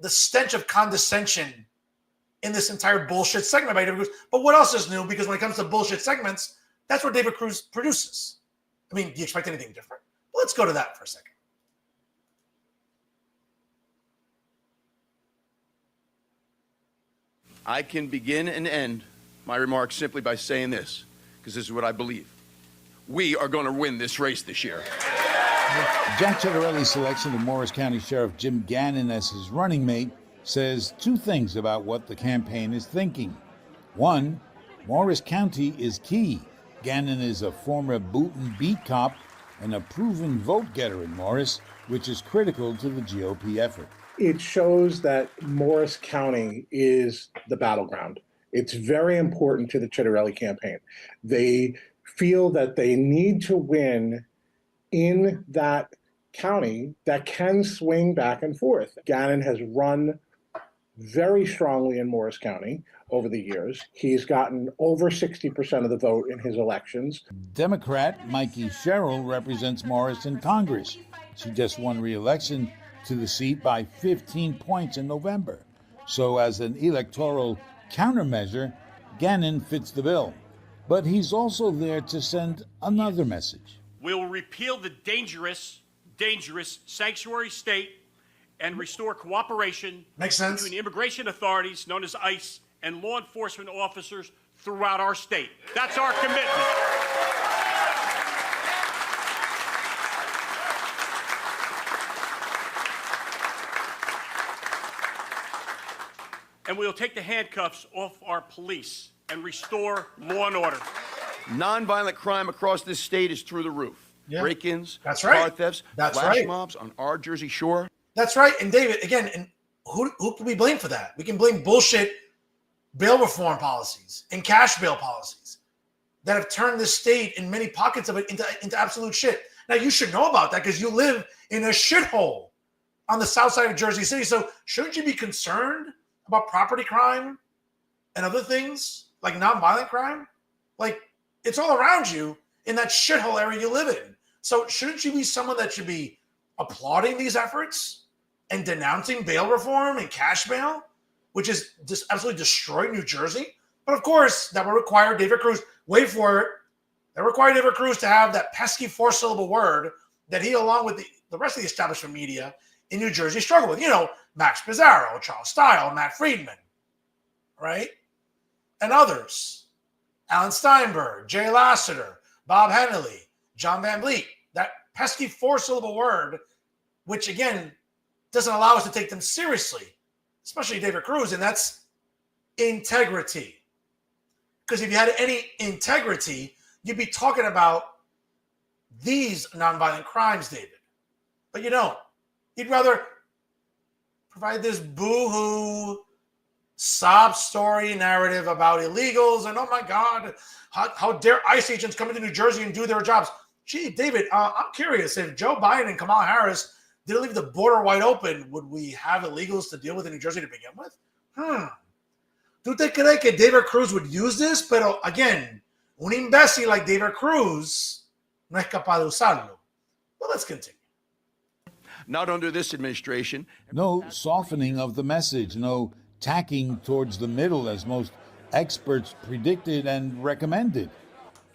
stench of condescension in this entire bullshit segment by David Cruz. But what else is new? Because when it comes to bullshit segments, that's what David Cruz produces. I mean, do you expect anything different? Well, let's go to that for a second. I can begin and end my remarks simply by saying this, because this is what I believe. We are going to win this race this year. Jack Ciattarelli's selection of Morris County Sheriff Jim Gannon as his running mate says two things about what the campaign is thinking. One, Morris County is key. Gannon is a former boot and beat cop and a proven vote-getter in Morris, which is critical to the GOP effort. It shows that Morris County is the battleground. It's very important to the Ciattarelli campaign. They feel that they need to win in that county that can swing back and forth. Gannon has run very strongly in Morris County over the years. He's gotten over 60% of the vote in his elections. Democrat Mikey Sherrill represents Morris in Congress. She just won re-election to the seat by 15 points in November. So as an electoral countermeasure, Gannon fits the bill. But he's also there to send another message. We'll repeal the dangerous sanctuary state and restore cooperation between immigration authorities, known as ICE, and law enforcement officers throughout our state. That's our commitment. And we'll take the handcuffs off our police and restore law and order. Nonviolent crime across this state is through the roof. Yeah. Break-ins, That's right. car thefts, That's flash right. mobs on our Jersey shore. That's right. And David, again, and who can we blame for that? We can blame bullshit bail reform policies and cash bail policies that have turned this state and many pockets of it into absolute shit. Now, you should know about that because you live in a shithole on the south side of Jersey City. So shouldn't you be concerned about property crime and other things like nonviolent crime? Like, it's all around you in that shithole area you live in. So shouldn't you be someone that should be applauding these efforts and denouncing bail reform and cash bail, which is just absolutely destroyed New Jersey? But of course, that would require David Cruz, wait for it, that required David Cruz to have that pesky 4-syllable word that he, along with the rest of the establishment media in New Jersey, struggle with. You know, Max Pizarro, Charles Stile, Matt Friedman, right? And others. Alan Steinberg, Jay Lassiter, Bob Hennelly, John Van Vliet. That pesky 4-syllable word, which again doesn't allow us to take them seriously, especially David Cruz, and that's integrity. Because if you had any integrity, you'd be talking about these nonviolent crimes, David. But you don't. You'd rather provide this boo-hoo sob story narrative about illegals and, oh my God, how dare ICE agents come into New Jersey and do their jobs. Gee, David, I'm curious, if Joe Biden and Kamala Harris didn't leave the border wide open, would we have illegals to deal with in New Jersey to begin with? ¿Tú te crees que David Cruz would use this? Pero again, un imbécil like David Cruz no es capaz de usarlo. Well, let's continue. Not under this administration. No softening of the message, no tacking towards the middle as most experts predicted and recommended.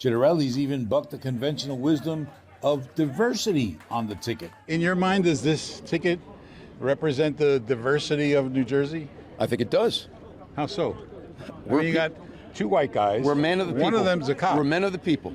Chitterelli's even bucked the conventional wisdom of diversity on the ticket. In your mind, does this ticket represent the diversity of New Jersey? I think it does. How so? You got two white guys. We're men of the people. One of them's a cop. We're men of the people.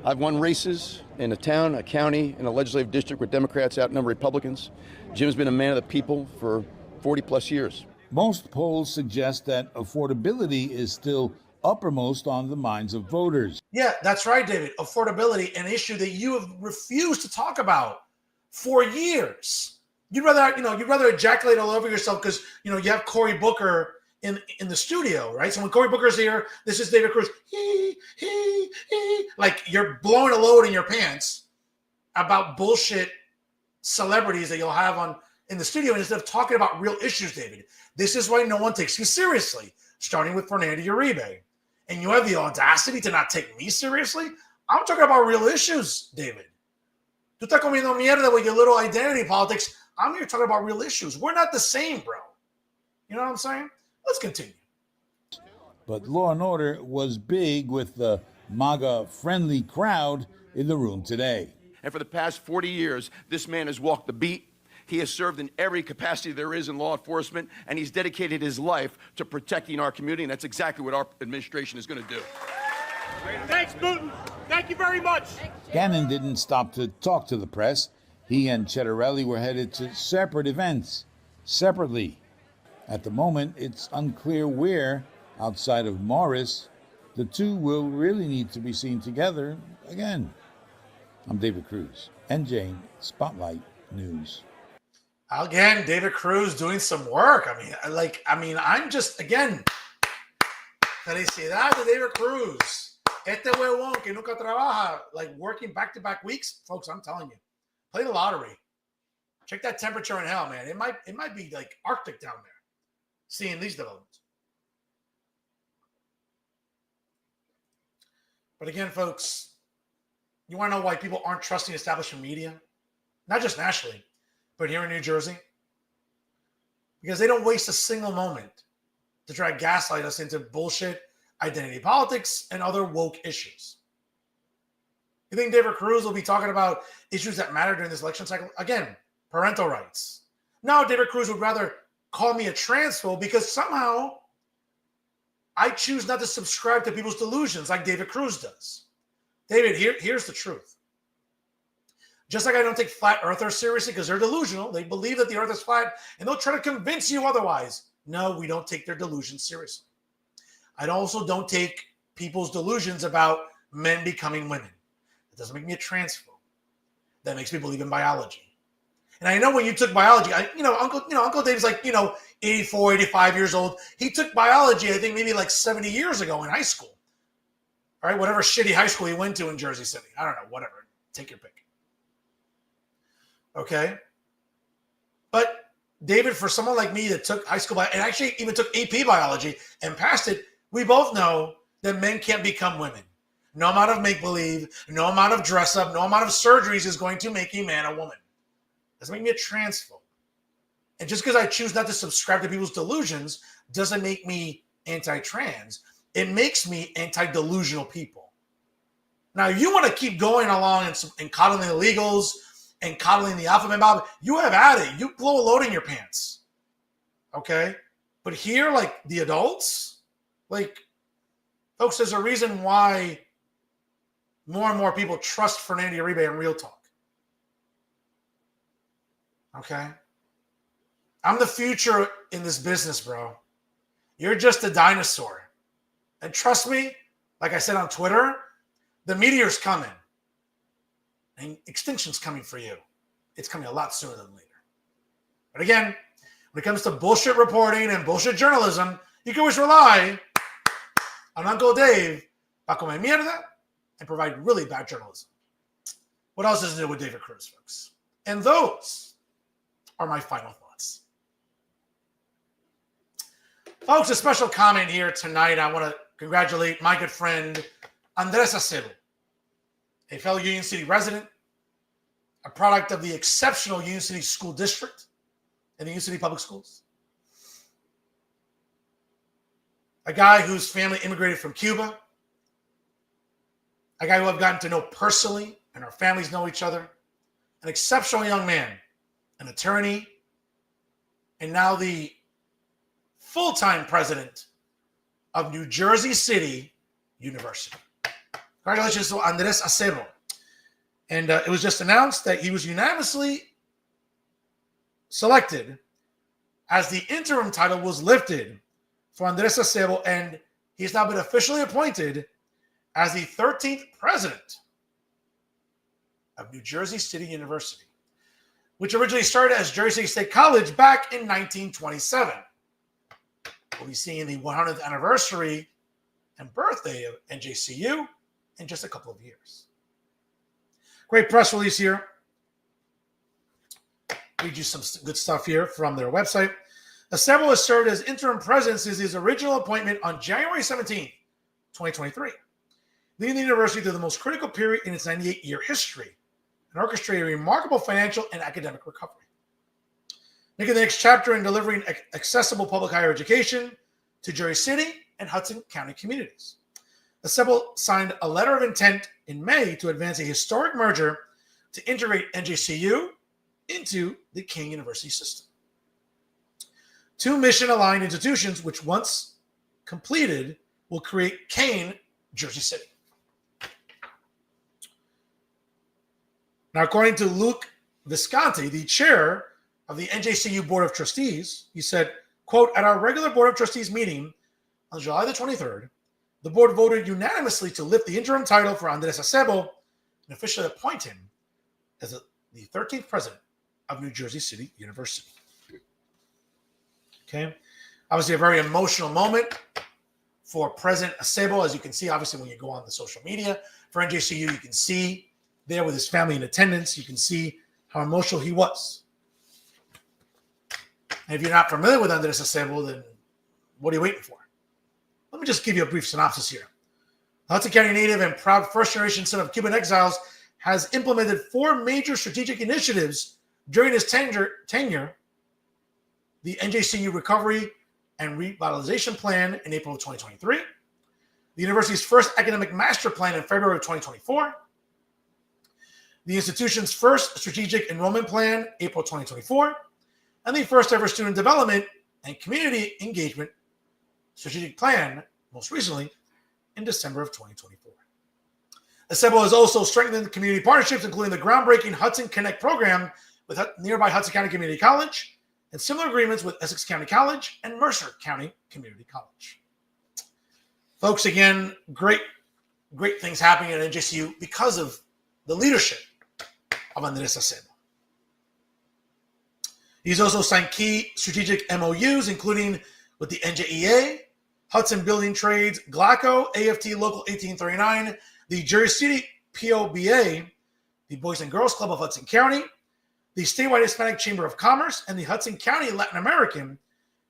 I've won races in a town, a county, in a legislative district where Democrats outnumber Republicans. Jim's been a man of the people for 40 plus years. Most polls suggest that affordability is still uppermost on the minds of voters. Yeah, that's right, David. Affordability, an issue that you have refused to talk about for years. You'd rather ejaculate all over yourself because, you have Cory Booker in the studio, right? So when Cory Booker's here, this is David Cruz. Like you're blowing a load in your pants about bullshit celebrities that you'll have in the studio instead of talking about real issues, David. This is why no one takes you seriously, starting with Fernando Uribe. And you have the audacity to not take me seriously? I'm talking about real issues, David. Tú estás comiendo mierda with your little identity politics. I'm here talking about real issues. We're not the same, bro. You know what I'm saying? Let's continue. But law and order was big with the MAGA-friendly crowd in the room today. And for the past 40 years, this man has walked the beat. He has served in every capacity there is in law enforcement, and he's dedicated his life to protecting our community, and that's exactly what our administration is going to do. Thanks, Putin. Thank you very much. Gannon didn't stop to talk to the press. He and Chitterelli were headed to separate events, separately. At the moment, it's unclear where, outside of Morris, the two will really need to be seen together again. I'm David Cruz, NJ Spotlight News. Again, David Cruz doing some work. I'm just, again, felicidad to David Cruz. Este huevón que nunca trabaja, like working back-to-back weeks. Folks, I'm telling you, play the lottery. Check that temperature in hell, man. It might be like Arctic down there, seeing these developments. But again, folks, you want to know why people aren't trusting establishment media? Not just nationally, but here in New Jersey? Because they don't waste a single moment to try to gaslight us into bullshit identity politics and other woke issues. You think David Cruz will be talking about issues that matter during this election cycle? Again, parental rights. No, David Cruz would rather call me a transphobe because somehow I choose not to subscribe to people's delusions like David Cruz does. David, here's the truth. Just like I don't take flat earthers seriously because they're delusional. They believe that the earth is flat and they'll try to convince you otherwise. No, we don't take their delusions seriously. I also don't take people's delusions about men becoming women. It doesn't make me a transphobe. That makes me believe in biology. And I know when you took biology, Uncle Dave's like, 84, 85 years old. He took biology, I think maybe like 70 years ago in high school. All right, whatever shitty high school he went to in Jersey City. I don't know, whatever. Take your pick. Okay? But David, for someone like me that took high school biology and actually even took AP biology and passed it, we both know that men can't become women. No amount of make-believe, no amount of dress-up, no amount of surgeries is going to make a man a woman. Doesn't make me a transphobe. And just because I choose not to subscribe to people's delusions doesn't make me anti-trans. It makes me anti-delusional people. Now, if you want to keep going along and coddling the illegals and coddling the alpha man Bob, you have at it. You blow a load in your pants. Okay? But here, like the adults, folks, there's a reason why more and more people trust Fernando Uribe in Real Talk. Okay? I'm the future in this business, bro. You're just a dinosaur. And trust me, like I said on Twitter, the meteor's coming. and extinction's coming for you. It's coming a lot sooner than later. But again, when it comes to bullshit reporting and bullshit journalism, you can always rely on Uncle Dave para comer mierda and provide really bad journalism. What else is new with David Cruz, folks? And those are my final thoughts. Folks, a special comment here tonight. I want to congratulate my good friend, Andres Acebo, a fellow Union City resident, a product of the exceptional Union City School District and the Union City Public Schools. A guy whose family immigrated from Cuba. A guy who I've gotten to know personally, and our families know each other. An exceptional young man, an attorney, and now the full-time president of New Jersey City University. Congratulations to Andres Acebo. And it was just announced that he was unanimously selected as the interim title was lifted for Andres Acebo, and he's now been officially appointed as the 13th president of New Jersey City University, which originally started as Jersey City State College back in 1927. We'll be seeing the 100th anniversary and birthday of NJCU in just a couple of years. Great press release here. Read you some good stuff here from their website. Acebo has served as interim president since his original appointment on January 17, 2023, leading the university through the most critical period in its 98-year history and orchestrating a remarkable financial and academic recovery, making the next chapter in delivering accessible public higher education to Jersey City and Hudson County communities. Acebo signed a letter of intent in May to advance a historic merger to integrate NJCU into the King University system. Two mission-aligned institutions, which once completed, will create Kane, Jersey City. Now, according to Luke Visconti, the chair of the NJCU Board of Trustees, he said, quote, at our regular Board of Trustees meeting on July the 23rd, the board voted unanimously to lift the interim title for Andres Acebo and officially appoint him as the 13th president of New Jersey City University. Okay. Obviously, a very emotional moment for President Acebo. As you can see, obviously, when you go on the social media for NJCU, you can see there with his family in attendance, you can see how emotional he was. And if you're not familiar with Andres Acebo, then what are you waiting for? Let me just give you a brief synopsis here. The Hudson County native and proud first-generation son of Cuban exiles has implemented 4 major strategic initiatives during his tenure, the NJCU Recovery and Revitalization Plan in April of 2023, the university's first academic master plan in February of 2024, the institution's first strategic enrollment plan, April 2024, and the first ever student development and community engagement strategic plan, most recently, in December of 2024. Acebo has also strengthened community partnerships, including the groundbreaking Hudson Connect program with nearby Hudson County Community College, and similar agreements with Essex County College and Mercer County Community College. Folks, again, great things happening at NJCU because of the leadership of Andres Acebo. He's also signed key strategic MOUs, including with the NJEA, Hudson Building Trades, GLACO, AFT Local 1839, the Jersey City POBA, the Boys and Girls Club of Hudson County, the Statewide Hispanic Chamber of Commerce, and the Hudson County Latin American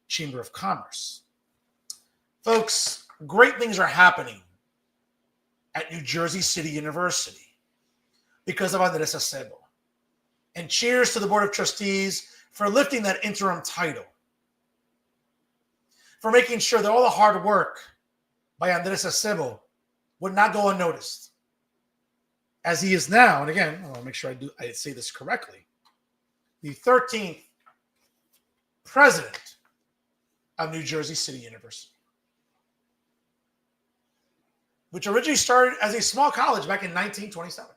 Chamber of Commerce. Folks, great things are happening at New Jersey City University because of Andres Acebo. And cheers to the Board of Trustees for lifting that interim title, for making sure that all the hard work by Andres Acebo would not go unnoticed, as he is now, and again, I want to make sure I say this correctly, the 13th president of New Jersey City University, which originally started as a small college back in 1927.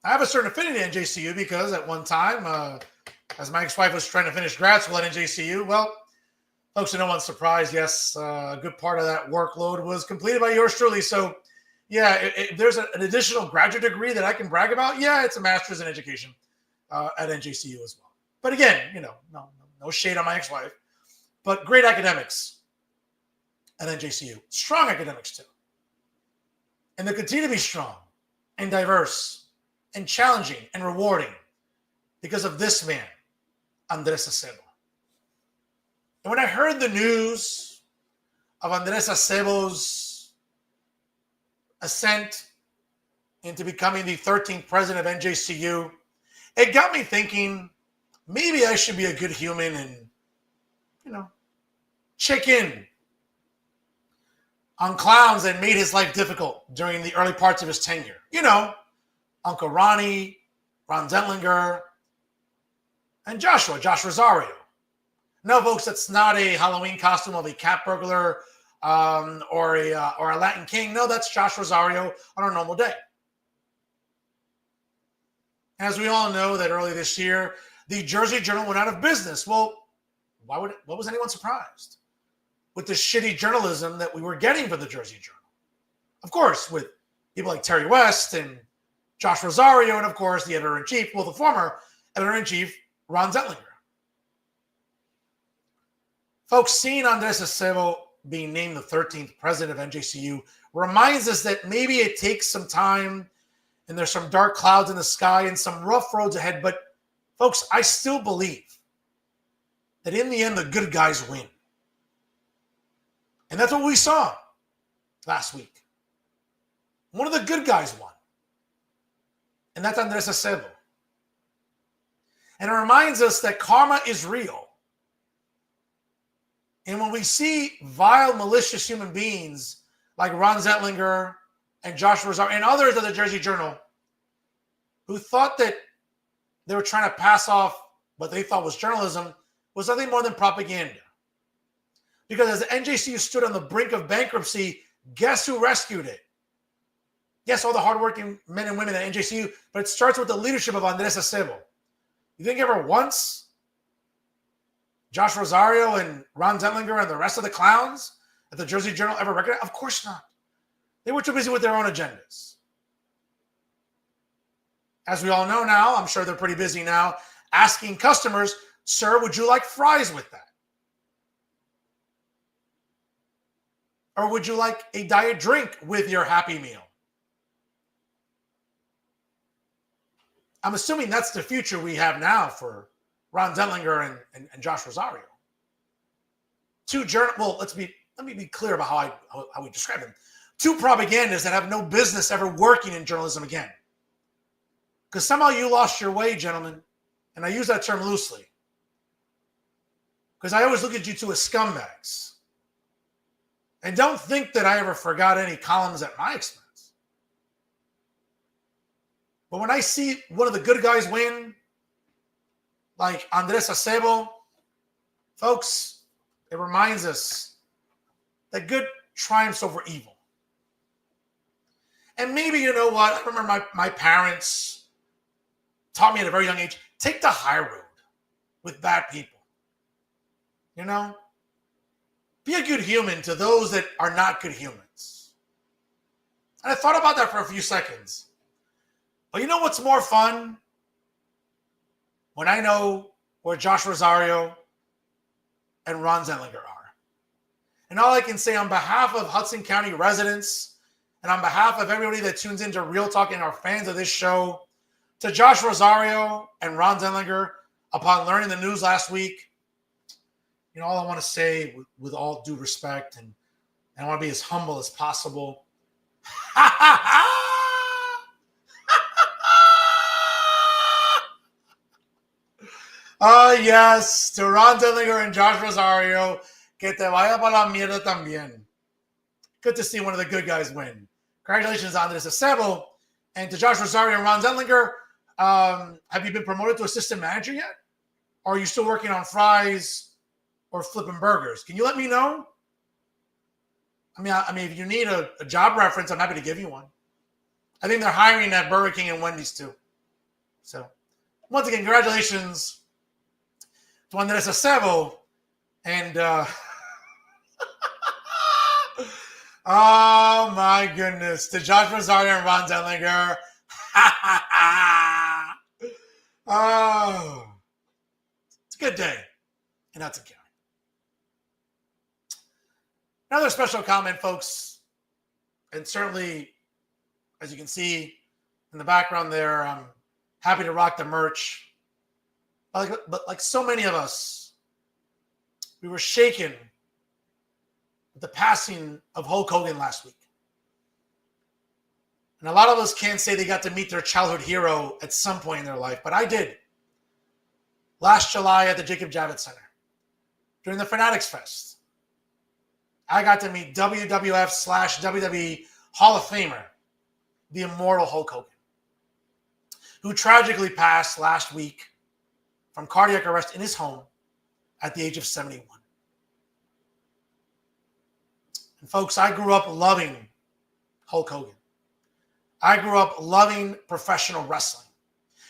I have a certain affinity to NJCU because at one time, as my ex-wife was trying to finish grad school at NJCU, well, Folks, no one's surprised. Yes, a good part of that workload was completed by yours truly. So, yeah, if there's an additional graduate degree that I can brag about, yeah, it's a master's in education at NJCU as well. But again, no shade on my ex-wife, but great academics at NJCU. Strong academics, too. And they continue to be strong and diverse and challenging and rewarding because of this man, Andres Acebo. And when I heard the news of Andres Acebo's ascent into becoming the 13th president of NJCU, it got me thinking, maybe I should be a good human and, check in on clowns that made his life difficult during the early parts of his tenure. Uncle Ronnie, Ron Zentlinger, and Josh Rosario. No, folks, that's not a Halloween costume of a cat burglar or a Latin king. No, that's Josh Rosario on a normal day. As we all know that early this year, the Jersey Journal went out of business. Well, what was anyone surprised with the shitty journalism that we were getting from the Jersey Journal? Of course, with people like Terry West and Josh Rosario, and of course, the editor-in-chief, well, the former editor-in-chief, Ron Zentlinger. Folks, seeing Andres Acebo being named the 13th president of NJCU reminds us that maybe it takes some time and there's some dark clouds in the sky and some rough roads ahead. But folks, I still believe that in the end, the good guys win. And that's what we saw last week. One of the good guys won. And that's Andres Acebo. And it reminds us that karma is real. And when we see vile, malicious human beings like Ron Zentlinger and Josh Rosario and others of the Jersey Journal who thought that they were trying to pass off what they thought was journalism was nothing more than propaganda. Because as the NJCU stood on the brink of bankruptcy, guess who rescued it? Yes, all the hardworking men and women at NJCU, but it starts with the leadership of Andres Acebo. You think ever once Josh Rosario and Ron Zentlinger and the rest of the clowns at the Jersey Journal ever recognized? Of course not. They were too busy with their own agendas. As we all know now, I'm sure they're pretty busy now, asking customers, sir, would you like fries with that? Or would you like a diet drink with your Happy Meal? I'm assuming that's the future we have now for Ron Zentlinger and Josh Rosario. Let me be clear about how we describe them. Two propagandists that have no business ever working in journalism again. Because somehow you lost your way, gentlemen. And I use that term loosely. Because I always look at you two as scumbags. And don't think that I ever forgot any columns at my expense. But when I see one of the good guys win, like Andres Acebo, folks, it reminds us that good triumphs over evil. And maybe, you know what, I remember my parents taught me at a very young age, take the high road with bad people. Be a good human to those that are not good humans. And I thought about that for a few seconds. But you know what's more fun? When I know where Josh Rosario and Ron Zentlinger are. And all I can say on behalf of Hudson County residents and on behalf of everybody that tunes into Real Talk and are fans of this show, to Josh Rosario and Ron Zentlinger, upon learning the news last week, all I want to say with all due respect, and I want to be as humble as possible. Yes, to Ron Zentlinger and Josh Rosario, que te vaya pa la mierda también. Good to see one of the good guys win. Congratulations, Andres Acebo. And to Josh Rosario and Ron Zentlinger, have you been promoted to assistant manager yet? Or are you still working on fries or flipping burgers? Can you let me know? I mean, if you need a job reference, I'm happy to give you one. I think they're hiring at Burger King and Wendy's too. So, once again, congratulations to Andres Acebo and Oh, my goodness. To Josh Rosario and Ron Denlinger. Oh, it's a good day in Hudson County. Another special comment, folks, and certainly, as you can see in the background there, I'm happy to rock the merch. But like so many of us, we were shaken with the passing of Hulk Hogan last week. And a lot of us can't say they got to meet their childhood hero at some point in their life, but I did. Last July at the Jacob Javits Center, during the Fanatics Fest, I got to meet WWF/WWE Hall of Famer, the immortal Hulk Hogan, who tragically passed last week from cardiac arrest in his home at the age of 71. And folks, I grew up loving Hulk Hogan. I grew up loving professional wrestling.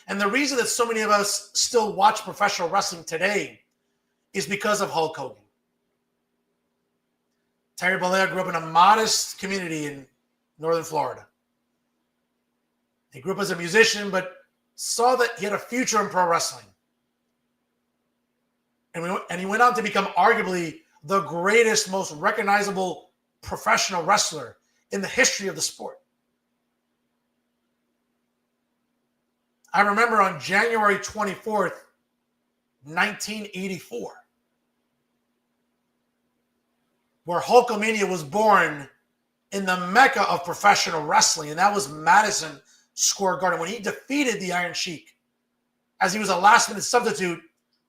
And the reason that so many of us still watch professional wrestling today is because of Hulk Hogan. Terry Bollea grew up in a modest community in northern Florida. He grew up as a musician, but saw that he had a future in pro wrestling. And he went on to become arguably the greatest, most recognizable professional wrestler in the history of the sport. I remember on January 24th, 1984, where Hulkamania was born in the mecca of professional wrestling, and that was Madison Square Garden, when he defeated the Iron Sheik as he was a last-minute substitute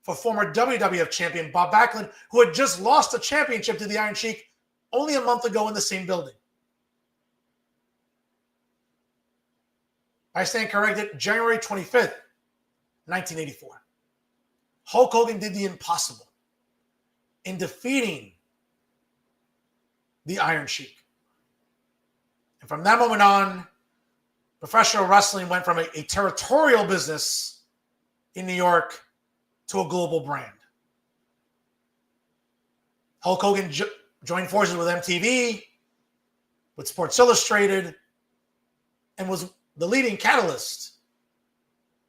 for former WWF champion Bob Backlund, who had just lost a championship to the Iron Sheik only a month ago in the same building. I stand corrected, January 25th, 1984. Hulk Hogan did the impossible in defeating the Iron Sheik. And from that moment on, professional wrestling went from a territorial business in New York to a global brand. Hulk Hogan joined forces with MTV, with Sports Illustrated, and was the leading catalyst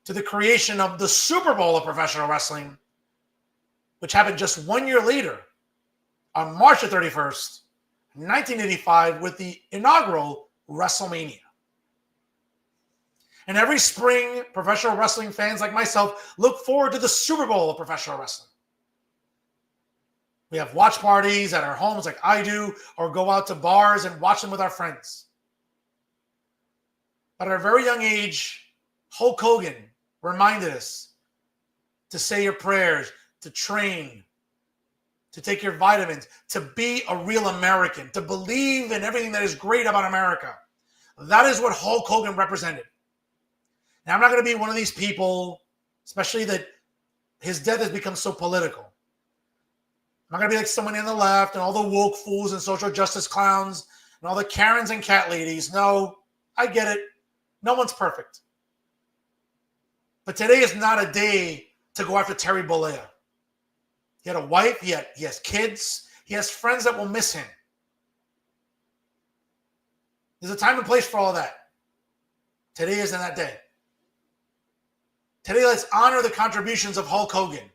to the creation of the Super Bowl of professional wrestling, which happened just 1 year later on March the 31st, 1985, with the inaugural WrestleMania. And every spring, professional wrestling fans like myself look forward to the Super Bowl of professional wrestling. We have watch parties at our homes like I do, or go out to bars and watch them with our friends. But at a very young age, Hulk Hogan reminded us to say your prayers, to train, to take your vitamins, to be a real American, to believe in everything that is great about America. That is what Hulk Hogan represented. Now, I'm not going to be one of these people, especially that his death has become so political. I'm not going to be like someone on the left and all the woke fools and social justice clowns and all the Karens and cat ladies. No, I get it. No one's perfect. But today is not a day to go after Terry Bollea. He had a wife. He has kids. He has friends that will miss him. There's a time and place for all of that. Today isn't that day. Today, let's honor the contributions of Hulk Hogan,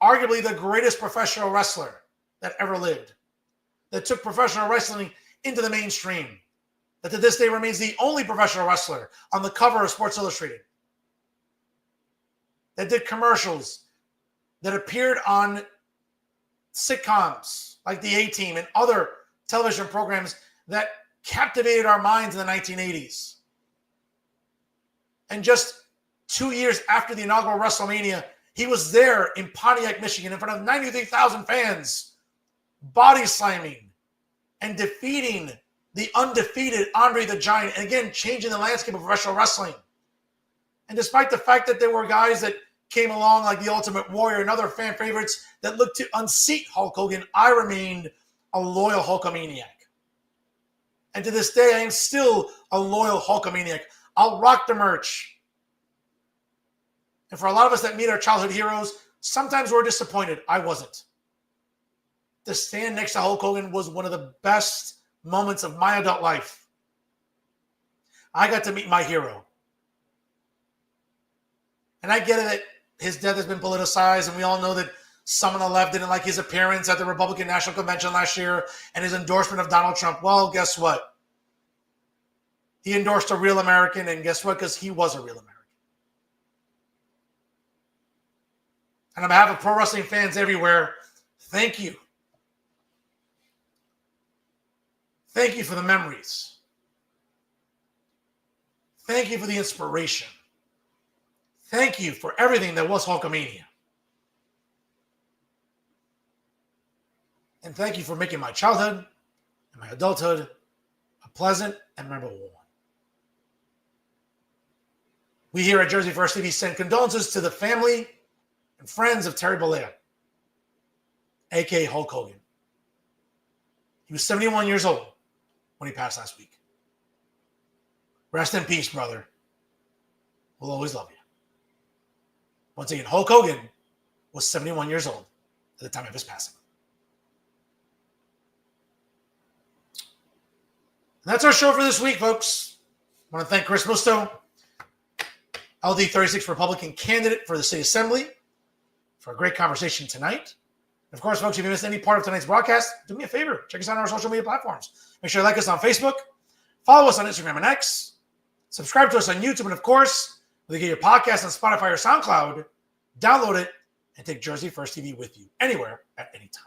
arguably the greatest professional wrestler that ever lived, that took professional wrestling into the mainstream, that to this day remains the only professional wrestler on the cover of Sports Illustrated, that did commercials, that appeared on sitcoms like The A-Team and other television programs that captivated our minds in the 1980s. And just 2 years after the inaugural WrestleMania, he was there in Pontiac, Michigan, in front of 93,000 fans, body slamming and defeating the undefeated Andre the Giant, and again, changing the landscape of professional wrestling. And despite the fact that there were guys that came along like the Ultimate Warrior and other fan favorites that looked to unseat Hulk Hogan, I remained a loyal Hulkamaniac. And to this day, I am still a loyal Hulkamaniac. I'll rock the merch. And for a lot of us that meet our childhood heroes, sometimes we're disappointed. I wasn't. To stand next to Hulk Hogan was one of the best moments of my adult life. I got to meet my hero. And I get it that his death has been politicized, and we all know that some on the left didn't like his appearance at the Republican National Convention last year and his endorsement of Donald Trump. Well, guess what? He endorsed a real American, and guess what? Because he was a real American. And on behalf of pro wrestling fans everywhere, thank you. Thank you for the memories. Thank you for the inspiration. Thank you for everything that was Hulkamania. And thank you for making my childhood and my adulthood a pleasant and memorable one. We here at Jersey First TV send condolences to the family and friends of Terry Bollea, a.k.a. Hulk Hogan. He was 71 years old when he passed last week. Rest in peace, brother. We'll always love you. Once again, Hulk Hogan was 71 years old at the time of his passing. And that's our show for this week, folks. I want to thank Chris Musto, LD36 Republican candidate for the State Assembly, for a great conversation tonight. And of course, folks, if you missed any part of tonight's broadcast, do me a favor. Check us out on our social media platforms. Make sure you like us on Facebook, follow us on Instagram and X, subscribe to us on YouTube, and of course, whether you get your podcast on Spotify or SoundCloud, download it and take Jersey First TV with you anywhere at any time.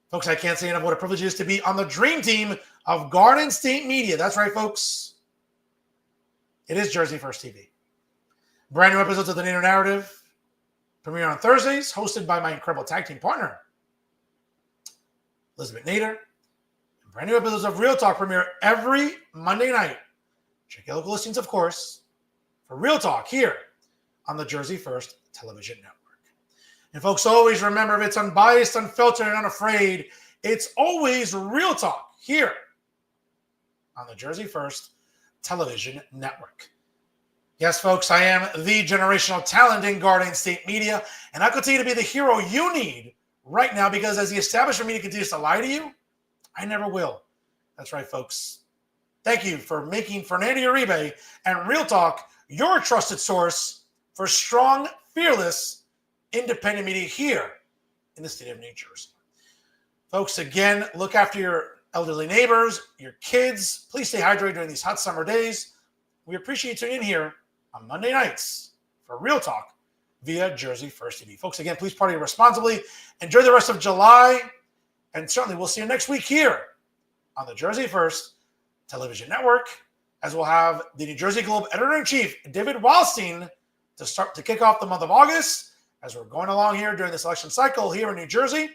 Folks, I can't say enough what a privilege it is to be on the dream team of Garden State Media. That's right, folks. It is Jersey First TV. Brand new episodes of The Nader Narrative premiere on Thursdays, hosted by my incredible tag team partner, Elizabeth Nader. And brand new episodes of Real Talk premiere every Monday night. Check your local listings, of course, for Real Talk here on the Jersey First Television Network. And folks, always remember, if it's unbiased, unfiltered, and unafraid, it's always Real Talk here on the Jersey First Television Network. Yes, folks, I am the generational talent in Garden State Media, and I continue to be the hero you need right now, because as the establishment media continues to lie to you, I never will. That's right, folks. Thank you for making Fernando Uribe and Real Talk your trusted source for strong, fearless, independent media here in the state of New Jersey. Folks, again, look after your elderly neighbors, your kids. Please stay hydrated during these hot summer days. We appreciate you tuning in here on Monday nights for Real Talk via Jersey First TV. Folks, again, please party responsibly. Enjoy the rest of July. And certainly we'll see you next week here on the Jersey First Television Network, as we'll have the New Jersey Globe Editor-in-Chief, David Wildstein, to kick off the month of August as we're going along here during this election cycle here in New Jersey.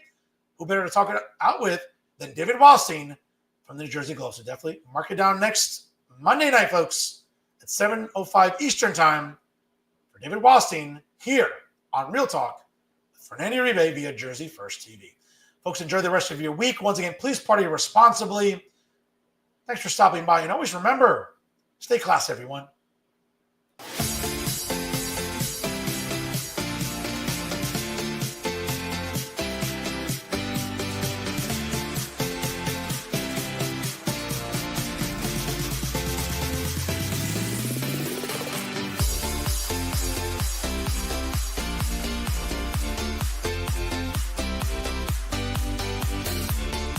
Who better to talk it out with than David Wildstein from the New Jersey Globe? So definitely mark it down next Monday night, folks, at 7:05 Eastern Time for David Wildstein here on Real Talk with Fernando Uribe via Jersey First TV. Folks, enjoy the rest of your week. Once again, please party responsibly. Thanks for stopping by. And always remember, stay classy, everyone.